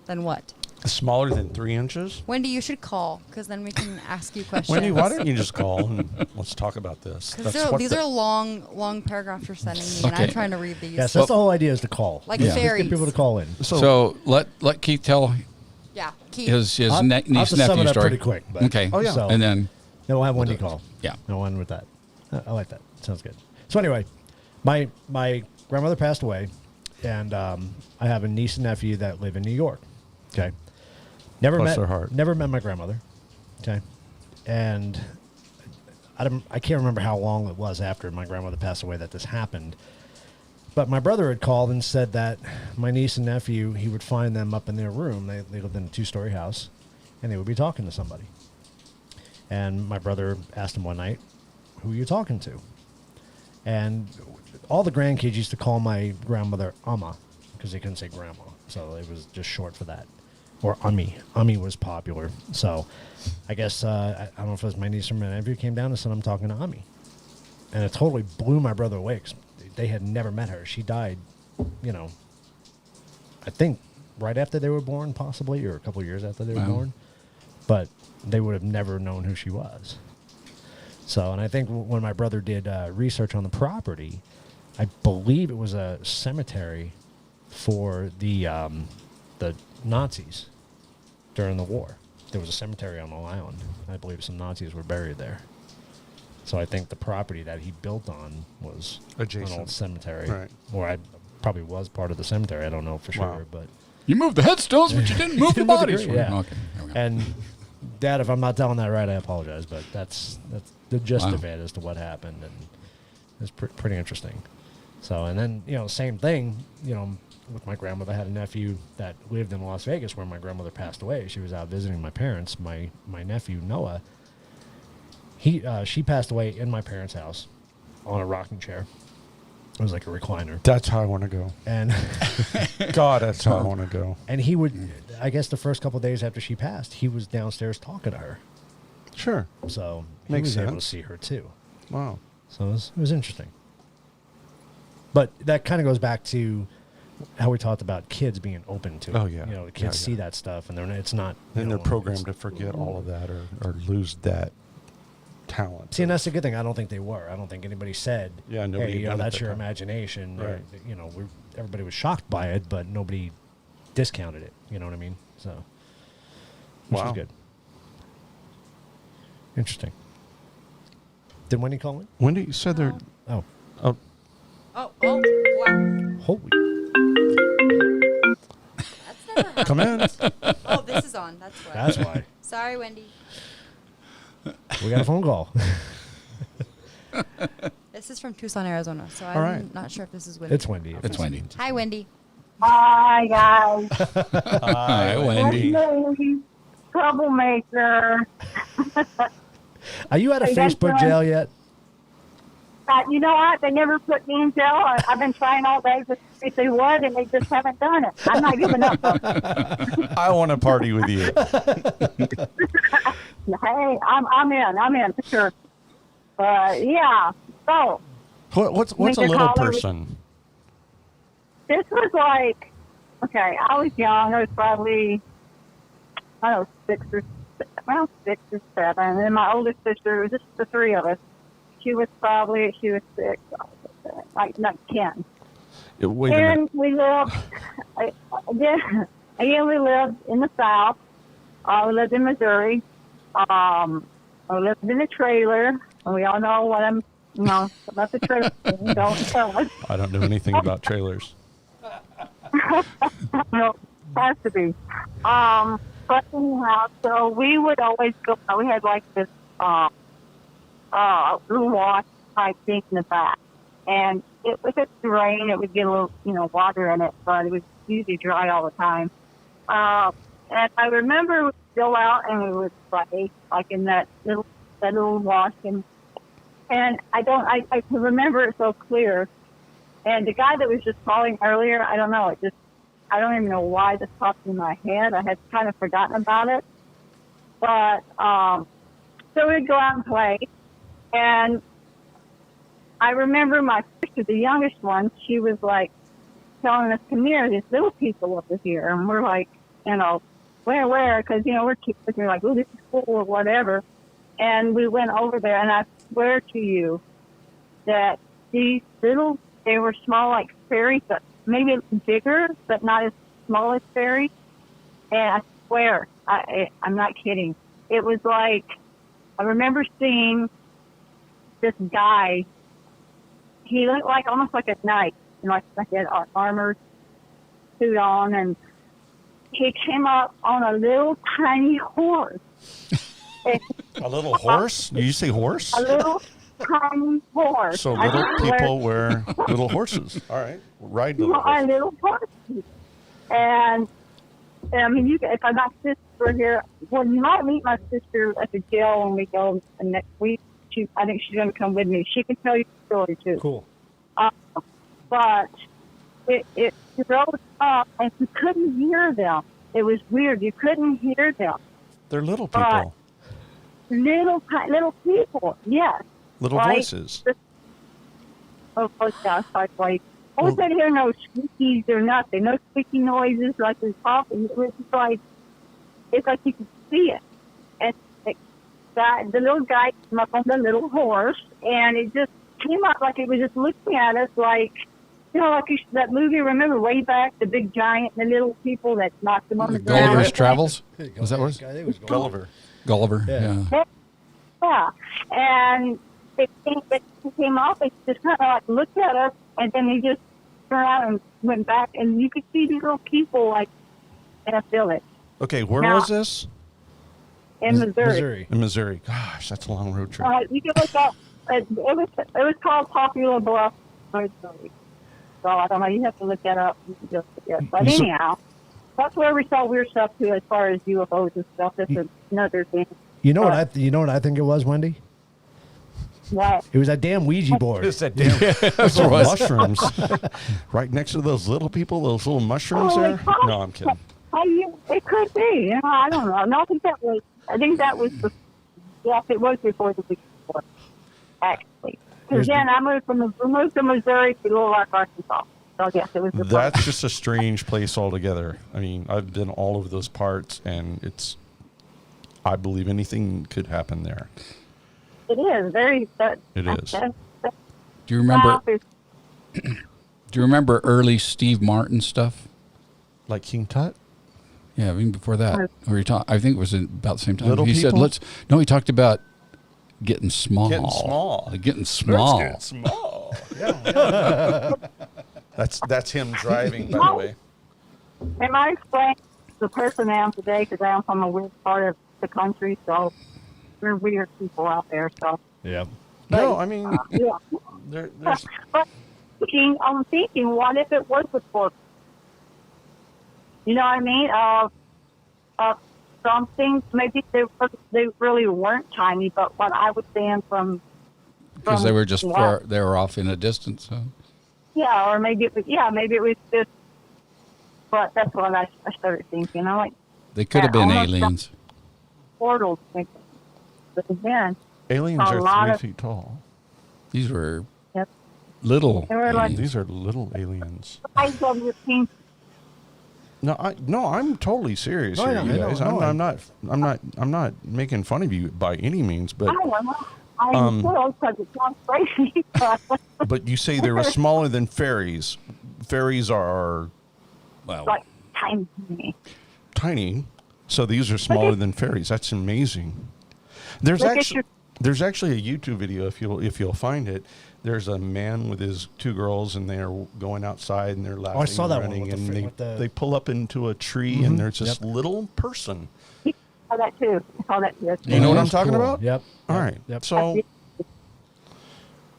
Then what? Smaller than 3 inches? Wendy, you should call because then we can ask you questions. Wendy, why don't you just call and let's talk about this? Because these are long paragraphs you're sending me, and I'm Okay. trying to read these. Yes, that's the whole idea is to call. Like Just fairies. get people to call in. So let Keith tell Yeah, Keith. his I'll niece have to sum nephew it up story. pretty quick. But, Okay. Oh, yeah. So, And then then we'll have Wendy do it. call. Yeah. No one with that. I like that. Sounds good. So anyway, my grandmother passed away, and I have a niece and nephew that live in New York. Okay. Never Bless met their heart. Never met my grandmother. Okay. And I can't remember how long it was after my grandmother passed away that this happened. But my brother had called and said that my niece and nephew, he would find them up in their room. They lived in a 2-story house, and they would be talking to somebody. And my brother asked him one night, who are you talking to? And all the grandkids used to call my grandmother Amma because they couldn't say grandma. So it was just short for that. Or Ummi. Ummi was popular. So I guess, I don't know if it was my niece or my nephew came down and said, I'm talking to Ummi. And it totally blew my brother away 'cause they had never met her. She died, I think right after they were born, possibly, or a couple of years after they were Wow. born. But they would have never known who she was. So, and I think when my brother did research on the property, I believe it was a cemetery for the Nazis during the war. There was a cemetery on Long Island. I believe some Nazis were buried there. So I think the property that he built on was an Adjacent. old cemetery. Right. Or I probably was part of the cemetery. I don't know for Wow. sure, but you moved the headstones, but you didn't move the Didn't move the bodies. grave, yeah. Okay. There we go. and Dad, if I'm not telling that right, I apologize, but that's the gist Wow. of it as to what happened, and it's pretty interesting. So, and then same thing, with my grandmother. I had a nephew that lived in Las Vegas where my grandmother passed away. She was out visiting my parents. My nephew Noah, she passed away in my parents' house on a rocking chair. It was like a recliner, That's how I want to go. and God, that's how I want to go. and he would, I guess, the first couple of days after she passed, he was downstairs talking to her. Sure. So he Makes was able to sense. see her too. Wow. So it was interesting. But that kind of goes back to how we talked about kids being open to it. Oh, yeah. You know, the kids see that stuff, and it's not. Then they're it's- programmed to forget all of that or lose that talent. See, and that's the good thing. I don't think they were. I don't think anybody said, Yeah, nobody hey, you know, done it that's that your time. imagination. Right. You know, everybody was shocked by it, but nobody discounted it. You know what I mean? So, which Wow. is good. Interesting. Did Wendy call in? Wendy said they're. Oh, Oh, Oh, wow. holy. That's never happened. come in. Oh, this is on. That's why. That's why. Sorry, Wendy. We got a phone call. This is from Tucson, Arizona, so All I'm right. not sure if this is Wendy. It's Wendy. It's Wendy. Hi, Wendy. Hi, guys. Hi, Wendy. Wendy. Troublemaker. Are you out of Hey, that's Facebook fine. jail yet? You know what? They never put me in jail. I've been trying all day to see if they would, and they just haven't done it. I'm not giving up. I want to party with you. Hey, I'm in for sure. But yeah, so What's a Make a little caller. person? this was like, okay, I was young. I was probably, I don't know, 6 or 7. And my oldest sister, it was just the three of us. She was 6, I was like 10. Wait a minute. And we lived, again, we lived in the South. We lived in Missouri. We lived in a trailer. And we all know what about the trailer. Don't tell us. I don't know anything about trailers. No, has to be. But anyhow, so we would always go, we had like this, little wash type thing in the back. And if it would rain, it would get a little, water in it, but it was usually dry all the time. And I remember we'd go out and we would play, like in that little wash. And I can remember it so clear. And the guy that was just calling earlier, I don't know, I don't even know why this popped in my head. I had kind of forgotten about it. But, so we'd go out and play. And I remember my sister, the youngest one, she was like telling us, come here, there's little people over here. And we're like, where? Because, we're kids. We're like, oh, this is cool or whatever. And we went over there, and I swear to you that these they were small like fairies, but maybe bigger, but not as small as fairies. And I swear, I'm not kidding. It was like, I remember seeing this guy. He looked like almost like a knight, like he had an armored suit on, and he came up on a little tiny horse. A little horse? Did you say horse? A little tiny horse. So I little swear- people wear little horses. All right. Ride little a horses. little horse. And I mean, if my sister were here, well, you might meet my sister at the jail when we go next week. I think she's going to come with me. She can tell you the story too. Cool. But it rose up, and you couldn't hear them. It was weird. You couldn't hear them. They're little people. Little people, yes. Little Like, voices. Oh, gosh, like, I wasn't hear no squeakies or nothing. No squeaky noises like we talking. It was just like, it's like you could see it. And the little guy came up on the little horse, and it just came up like it was just looking at us like, like that movie, remember way back, the big giant and the little people that knocked them on the ground. Gulliver's Travels? Was that what I think it was Gulliver. Gulliver, Yeah. yeah. Yeah, and it came off. It just kind of like looked at us, and then he just turned around and went back, and you could see these little people like in a village Okay, where Now- was this? in Missouri. In Missouri. Gosh, that's a long road trip. You can look up. It was called Popular Bluff, Missouri. So I don't know. You have to look that up. But You saw- anyhow, that's where we saw weird stuff too, as far as UFOs and stuff. That's another thing. You know what I think it was, Wendy? What? It was that damn Ouija board. It's that damn those little mushrooms right next to those little people, those little mushrooms Oh, there. my No, I'm kidding. It could be. I don't know. No, I think that was yes, it was before the week before, actually. Because then I moved from Missouri to Little Rock, Arkansas. So yes, it was the That's just a strange place altogether. I mean, I've been all over those parts, and I believe anything could happen there. It is very. It is. Do you remember? Do you remember early Steve Martin stuff? Like King Tut? Yeah, even before that. Or I think it was about the same time. Little he people? said, he talked about getting small. Getting small. Like getting small. Let's get small. Yeah. That's him driving, by the way. Am I explaining the person I am today? Because I am from a weird part of the country, so we're weird people out there. So Yeah. No, I mean, yeah. there's But I'm thinking, what if it was the pork? You know what I mean? Some things maybe they really weren't tiny, but what I was saying from Because they were just they were off in a distance. So. Yeah, or maybe it was just. But that's what I started thinking. I'm like, They could have been almost aliens. portals, but then aliens a are lot 3 of- feet tall. These were Yep. little. They were like- aliens. These are little aliens. I love your pink. No, I'm totally serious No, here, I you know, guys. no, I'm not making fun of you by any means, but I don't know. I will because it sounds crazy. but you say they were smaller than fairies. Fairies are Well, like tiny. tiny, so these are smaller than fairies. That's amazing. There's Look at actually your- there's actually a YouTube video if you'll find it. There's a man with his 2 girls, and they're going outside, and they're laughing. I saw and that one running, with the and fr- they with the- they pull up into a tree, and there's this Yep. little person. I saw that too. I saw that too. You know what I'm That's talking cool. about? Yep. All Yep. right. Yep. So,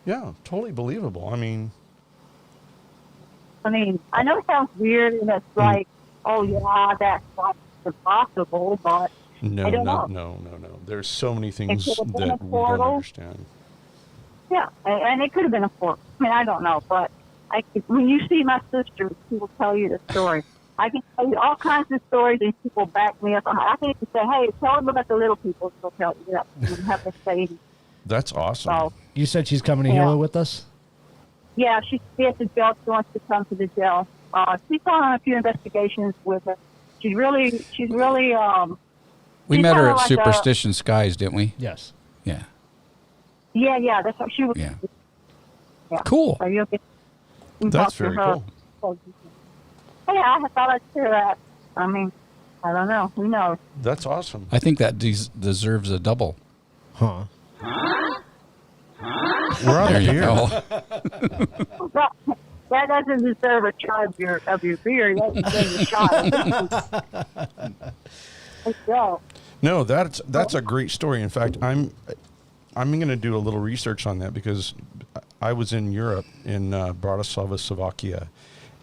yeah, totally believable. I mean, I mean, I know it sounds weird, and it's like, oh yeah, that's not impossible, but no, I don't no, know. no. There's so many things could have been a that we don't portal. understand. yeah, and it could have been a fork. I mean, I don't know, but when you see my sister, she will tell you the story. I can tell you all kinds of stories, and people back me up. I can even say, hey, tell them about the little people. She'll tell you that. You have to say, That's awesome. so. You said she's coming to Yeah. Hilo with us? Yeah, she's at the jail. She wants to come to the jail. She's gone on a few investigations with her. She's really. we she's met her kinda at like Superstition Skies, didn't we? Yes. Yeah. Yeah. That's what she was. Yeah. Yeah. Cool. So you'll get. you That's talk to very her. cool. Yeah, I thought I'd share that. I mean, I don't know. Who knows? That's awesome. I think that deserves a double. Huh. We're on There the you beer. go. That doesn't deserve a shot of your beer. That deserves a shot. Let's go. No, that's a great story. In fact, I'm going to do a little research on that because I was in Europe in Bratislava, Slovakia,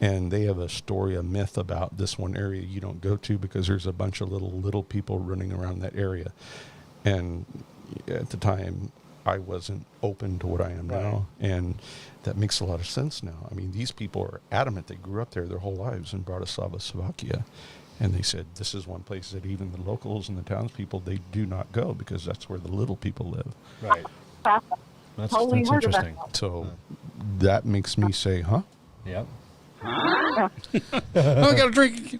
and they have a story, a myth about this one area you don't go to because there's a bunch of little people running around that area. And at the time, I wasn't open to what I am now, and that makes a lot of sense now. I mean, these people are adamant. They grew up there their whole lives in Bratislava, Slovakia. And they said, this is one place that even the locals and the townspeople, they do not go because that's where the little people live. Right. That's Totally heard about interesting. So that makes me say, huh? Yep. Oh, I got a drink.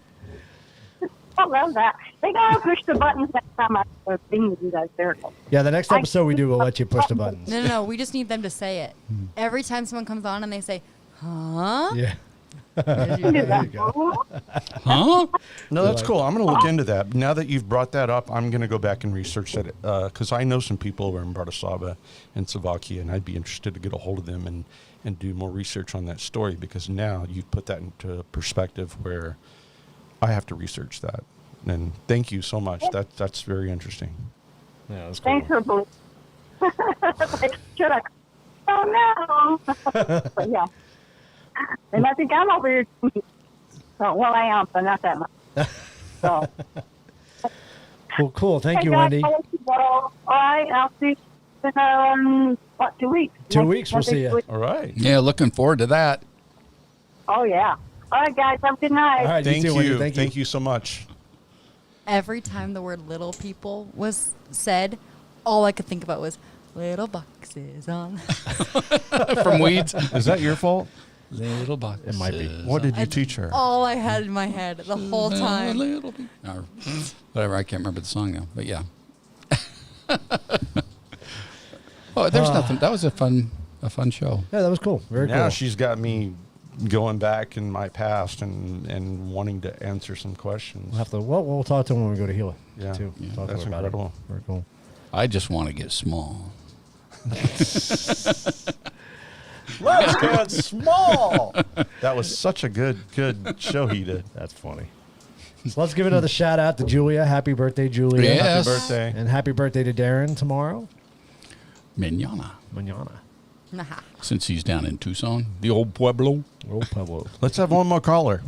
I love that. They gotta push the buttons next time I sing with you guys there. Yeah, the next episode we do, we'll let you push the buttons. No. We just need them to say it. Every time someone comes on and they say, huh? Yeah. There you There you go. Huh? No, that's cool. I'm going to look into that. Now that you've brought that up, I'm going to go back and research that because I know some people over in Bratislava and Slovakia, and I'd be interested to get a hold of them and do more research on that story because now you've put that into perspective where I have to research that. And thank you so much. That's very interesting. Yeah, that's cool. Thanks for believing. Should I? Oh no! But yeah, and I think I'm over here. So, well, I am, but not that much. So, Well, cool. Thank hey you, guys, Wendy. I'll let you go. All right, I'll see you in 2 weeks. 2 weeks, we'll see ya. All right. Yeah, looking forward to that. Oh yeah. All right, guys. Have a good night. All right, Thank too, Wendy. you. Thank you. Thank you so much. Every time the word little people was said, all I could think about was, Little boxes on. From Weeds. Is that your fault? Little boxes. It might be. What did you teach her? All I had in my head the whole time. Or whatever. I can't remember the song now, but yeah. Oh, there's nothing. That was a fun show. Yeah, that was cool. Very Now cool. she's got me going back in my past and wanting to answer some questions. We'll have to. Well, we'll talk to him when we go to Gila. Yeah. too. Yeah. Talk to That's her about it. incredible. Very cool. I just want to get small. Let's get small. That was such a good show he did. That's funny. So let's give another shout out to Julia. Happy birthday, Julia. Yes. Happy birthday. And happy birthday to Darren tomorrow. Manana. Manana. Nah. Since he's down in Tucson, the old Pueblo. Old Pueblo. Let's have one more caller.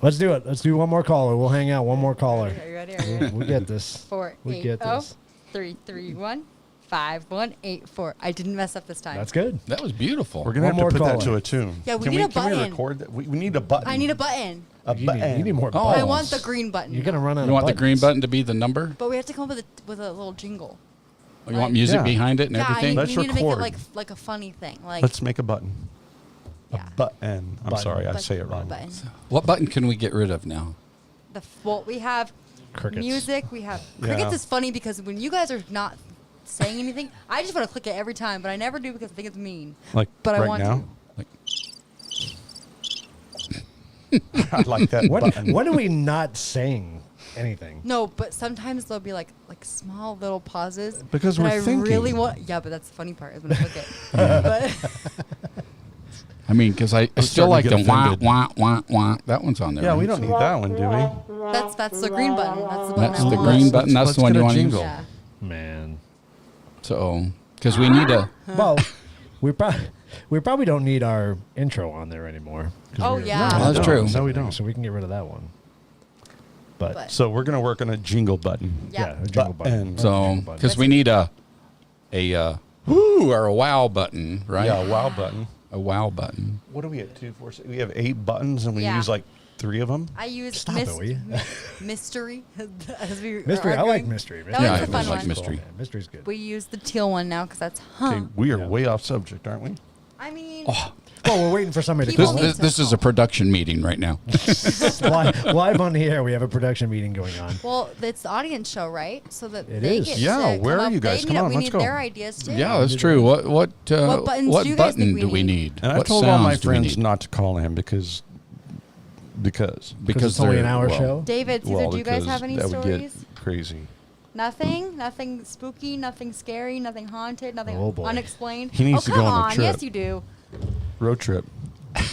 Let's do it. Let's do one more caller. We'll hang out. One more caller. Are you ready? Are you ready? We get this. 4 We 8 get 0 this. 3 3 1 5 1 8 4. I didn't mess up this time. That's good. That was beautiful. We're gonna One have to more put that caller. to a tune. Yeah, we Can need a Can we button. record that? We need a button. I need a button. a You button. need more Oh. buttons. I want the green button. You're gonna run out. You of want the green buttons. button to be the number? But we have to come up with a little jingle. Or you want music Yeah. behind it and Yeah, everything? Let's we need to make it record. like a funny thing. Like Let's make a button. yeah. A button. I'm Button. sorry, I But- say it wrong. Button. What button can we get rid of now? Well, we have Crickets. music. We have Yeah. crickets. Is funny because when you guys are not saying anything, I just want to click it every time, but I never do because I think it's mean. Like But I right want now. to. Like, I like that button. When are we not saying anything? No, but sometimes there'll be like small little pauses. Because that we're I thinking. really want. Yeah, but that's the funny part is when I click it. But I mean, because I still starting like to the get wah, offended. wah, wah, wah. That one's on there. Yeah, right? we don't need that one, do we? that's the green button. That's the button. That's I the want. green button. That's let's the one get you a want to use. jingle. Yeah. Man. So, because we need a. Well, we probably don't need our intro on there anymore. 'Cause Oh, we're- yeah. Well, that's true. No, we don't. So we can get rid of that one. But So we're gonna work on a jingle button. Yeah. a jingle Button. button. So, Jingle button. because we need a whoo or a wow button, right? Yeah, a wow button. A wow button. What are we at? 2, 4, 6? We have 8 buttons, and we Yeah. use like 3 of them. I use Stop it, will you? mystery. As we were Mystery. I like arguing. mystery. That Yeah, was I a fun like one. mystery. Yeah, mystery's good. We use the teal one now because that's Okay, we are Yeah. way off subject, aren't we? I mean, Oh, Well, we're waiting for somebody to People call need this, in. this is a production meeting right now. live on the air. We have a production meeting going on. well, it's the audience show, right? So that It they is. get Yeah, to where come are up- you guys? they Come need- on, we let's need go. their ideas too. Yeah, that's true. What buttons what do you guys button think we do we need? need? And I What told all my sounds do we friends need? not to call him because Because it's only an they're- hour well, show. David, Caesar, well, do you guys because have any that stories? would get crazy. Nothing spooky, nothing scary, nothing haunted, nothing Oh, boy. unexplained. He needs oh, to come go on a on. trip. Yes, you do. Road trip.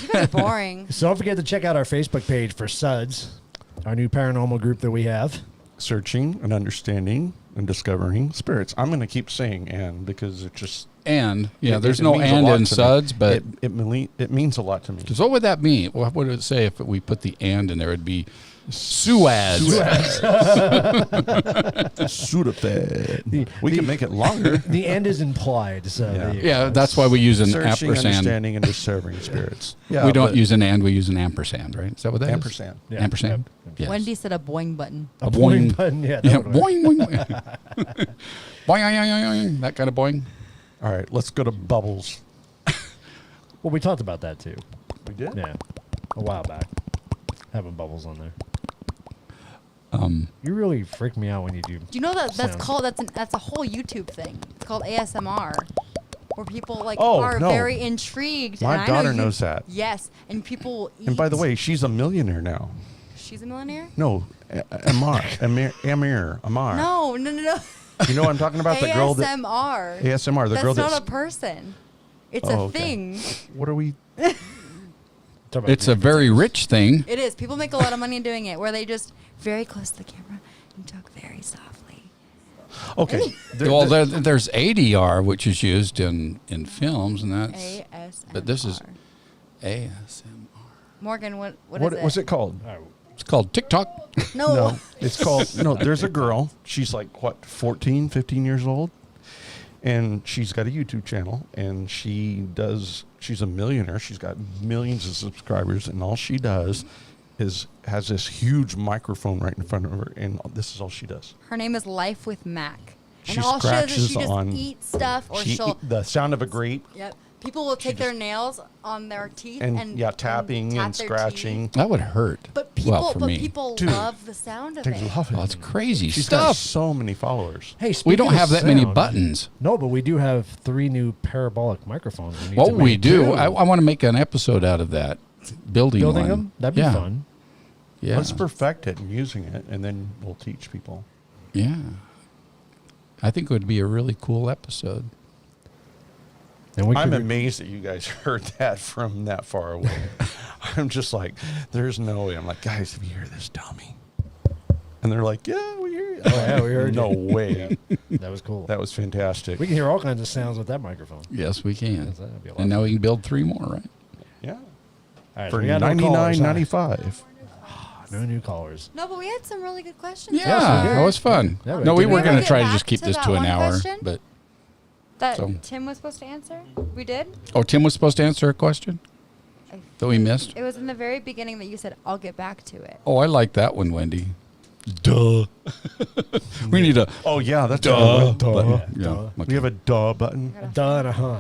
You guys are boring. So don't forget to check out our Facebook page for Suds, our new paranormal group that we have. Searching and understanding and discovering spirits. I'm going to keep saying "and" because it just And yeah, it- there's it no means a and lot in to me. suds, but it means a lot to me. because what would that mean? What would it say if we put the and in there? It'd be suads. Sudafed. We can make it longer. The end is implied. So Yeah. there you Yeah, go. that's why we use an Searching, ampersand. understanding, and discovering spirits. Yeah, We don't but use an and, we use an ampersand, right? Is that what that is? ampersand. Yeah. Ampersand. Yep. Yes. Wendy said a boing button. A boing. boing button. Yeah. Yeah, that would work. boing, boing, boing. Boing, boing, boing, boing. That kind of boing. All right, let's go to bubbles. Well, we talked about that too. We did. Yeah, a while back, having bubbles on there. You really freak me out when you do. Do you know that that's sounds. called that's a whole YouTube thing. It's called ASMR, where people like Oh, are no. very intrigued. My and I know daughter you- knows that. Yes, and people will eat. And by the way, she's a millionaire now. she's a millionaire. No, Amir. No. You know what I'm talking about? The girl that ASMR. ASMR. The That's girl not that's a person. It's Oh, a okay. thing. What are we? Talk about It's a very rich thing. It is. People make a lot of money doing it, where they just very close to the camera and talk very softly. Okay. Well, there's ADR, which is used in films, and that's. ASMR. But this is ASMR. Morgan. What what is it? was it called? It's called TikTok. No. No, it's called. No, there's a girl. She's like what, 14, 15 years old, and she's got a YouTube channel, and she's a millionaire. She's got millions of subscribers, and all she does is has this huge microphone right in front of her, and this is all she does. Her name is Life with Mac, She and all she does is scratches she just on. eats stuff, or She she'll. the sound of a grape Yep. People will take their nails on their teeth and tapping tap and their scratching. teeth. That would hurt. But people, well, for me. people love the sound of They it. love it. Oh, it's crazy She's got stuff. so many followers. Hey, We speaking don't of have that many sound- buttons. No, but we do have 3 new parabolic microphones. We need Well, to we make do. too. I want to make an episode out of that. Building Building one. them? That'd be yeah. fun. Yeah. Let's perfect it and using it, and then we'll teach people. Yeah. I think it would be a really cool episode. And we I'm could amazed that you guys heard that from that far away. I'm just like, there's no way. I'm like, guys, if you hear this, dummy. And they're like, yeah, we hear you. Oh, yeah, we heard No you. way. That was cool. That was fantastic. We can hear all kinds of sounds with that microphone. Yes, we can. That'd be a lot And now of we can build 3 more, right? Yeah. All right, For we got no callers, huh? $99.95. No new callers. No, but we had some really good questions. Yeah, Yes, we did. that was fun. Yeah, we no, we did. were Did we going ever to try get to just back keep to this that to an one hour. question? But That So- Tim was supposed to answer. We did. Oh, Tim was supposed to answer a question that we missed? It was in the very beginning that you said, "I'll get back to it." Oh, I like that one, Wendy. Duh. We need a Oh, yeah, that's duh. a red button. duh. Yeah. Duh. Okay. We have a duh button. A duh and a huh.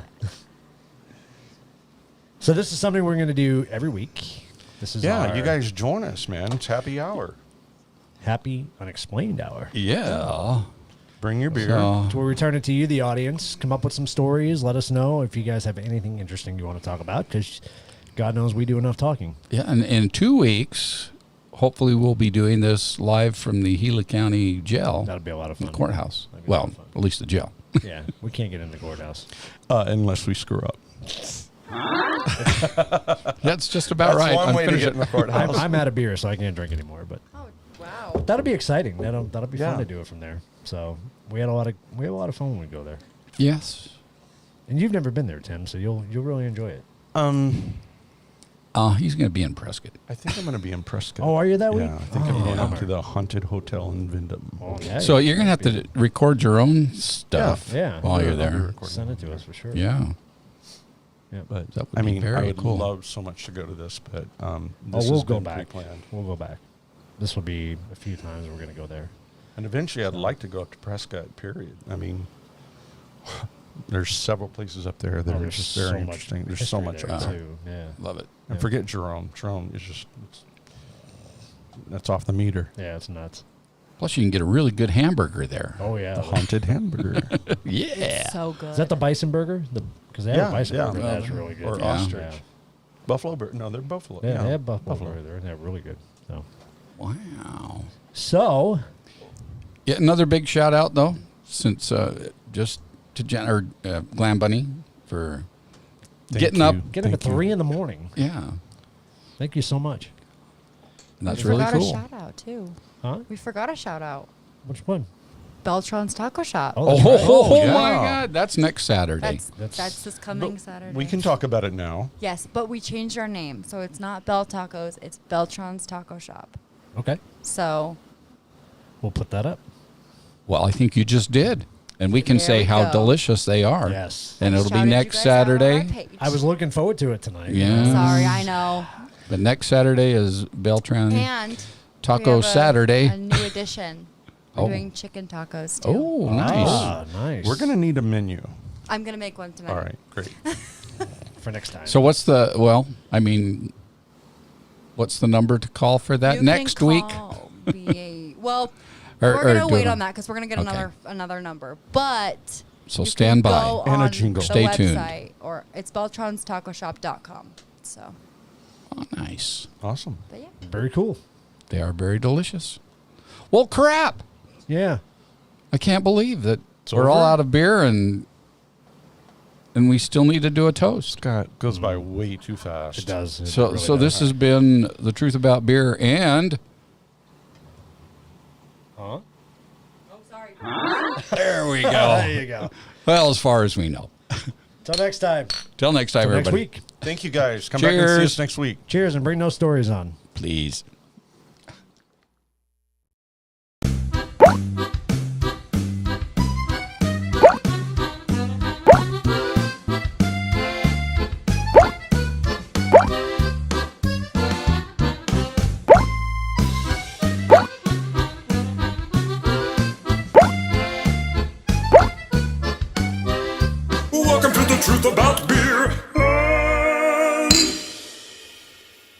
So this is something we're going to do every week. This is Yeah, our you guys join us, man. It's happy hour. happy unexplained hour. Yeah. Bring your beer. So, So we'll return it to you, the audience. Come up with some stories. Let us know if you guys have anything interesting you want to talk about, because God knows we do enough talking. yeah, and in 2 weeks, hopefully we'll be doing this live from the Gila County Jail, That'll be a lot of the fun. courthouse. That'd be a lot Well, of fun. at least the jail. Yeah, we can't get in the courthouse. Unless we screw up. That's just about right. One way to Unfinished. get in the courthouse. I'm out of beer, so I can't drink anymore. But Oh wow! that'll be exciting. That'll be Yeah. fun to do it from there. So we had a lot of fun when we go there. Yes. And you've never been there, Tim, so you'll really enjoy it. He's going to be in Prescott. I think I'm going to be in Prescott. Oh, are you that week? Yeah, I think I'm Oh, going bummer. to the haunted hotel in Vindham. Okay. So you're going to have to record your own stuff Yeah. while you're I'll be there. recording Send it to my us for sure. Yeah. Yeah. But That would I be mean, very I would cool. love so much to go to this, but Oh, this we'll has go been back. pre-planned. We'll go back. This will be a few times we're going to go there. And eventually, I'd like to go up to Prescott. Period. I mean, there's several places up there that Oh, are there's just so very much interesting. There's so history much there, up there. too. Yeah. Love it. And Yeah. forget Jerome. Jerome is just that's off the meter. Yeah, it's nuts. Plus, you can get a really good hamburger there. Oh yeah. The haunted hamburger. Yeah. So good. Is that the bison burger? Because they have Yeah, a bison yeah. burger. That's really good. Or yeah. ostrich. Yeah. Buffalo burger. No, they're buffalo. Yeah, they have buffalo burger there. They're really good. Wow. So Yeah, another big shout out though, since just to Glam Bunny for getting you. up. get up at Thank you. 3 in the morning. Yeah, Thank you so much. and that's we really forgot cool. a shout out too. Huh? We forgot a shout out. Which one? Beltran's Taco Shop. Oh, Oh, that's right. oh, yeah. my God, that's next Saturday. That's this coming Saturday. We can talk about it now. Yes, but we changed our name, so it's not Bell Tacos. It's Beltran's Taco Shop. Okay. So We'll put that up. Well, I think you just did, and we can There say we how go. delicious they are. Yes. and I it'll be shouted you next guys out on our Saturday. page. I was looking forward to it tonight. Yeah. Sorry, I know. But next Saturday is Beltran And Taco we have Saturday. A new addition. We're Oh. doing chicken tacos too. Oh, nice. Ah, nice. We're gonna need a menu. I'm gonna make one tonight. All right, great. for next time. So what's the what's the number to call for that You next can week? call well, Or- we're or gonna do wait it- on that because we're gonna get Okay. another number. But So you stand can by. go And a on jingle. The Stay tuned. website, or it's beltranstacoshop.com. So, Oh, nice. Awesome. but yeah. Very cool. They are very delicious. Well, crap. Yeah. I can't believe that It's we're all over? out of beer and we still need to do a toast. Scott goes by way too fast. It does. It So really so does. this has been The Truth About Beer and Huh? Oh, sorry. there we go. There you go. Well, as far as we know. Till next time. Till next time, Till next everybody. week. Thank you guys. Come back and see Cheers. us next week. Cheers and bring those stories on. Please.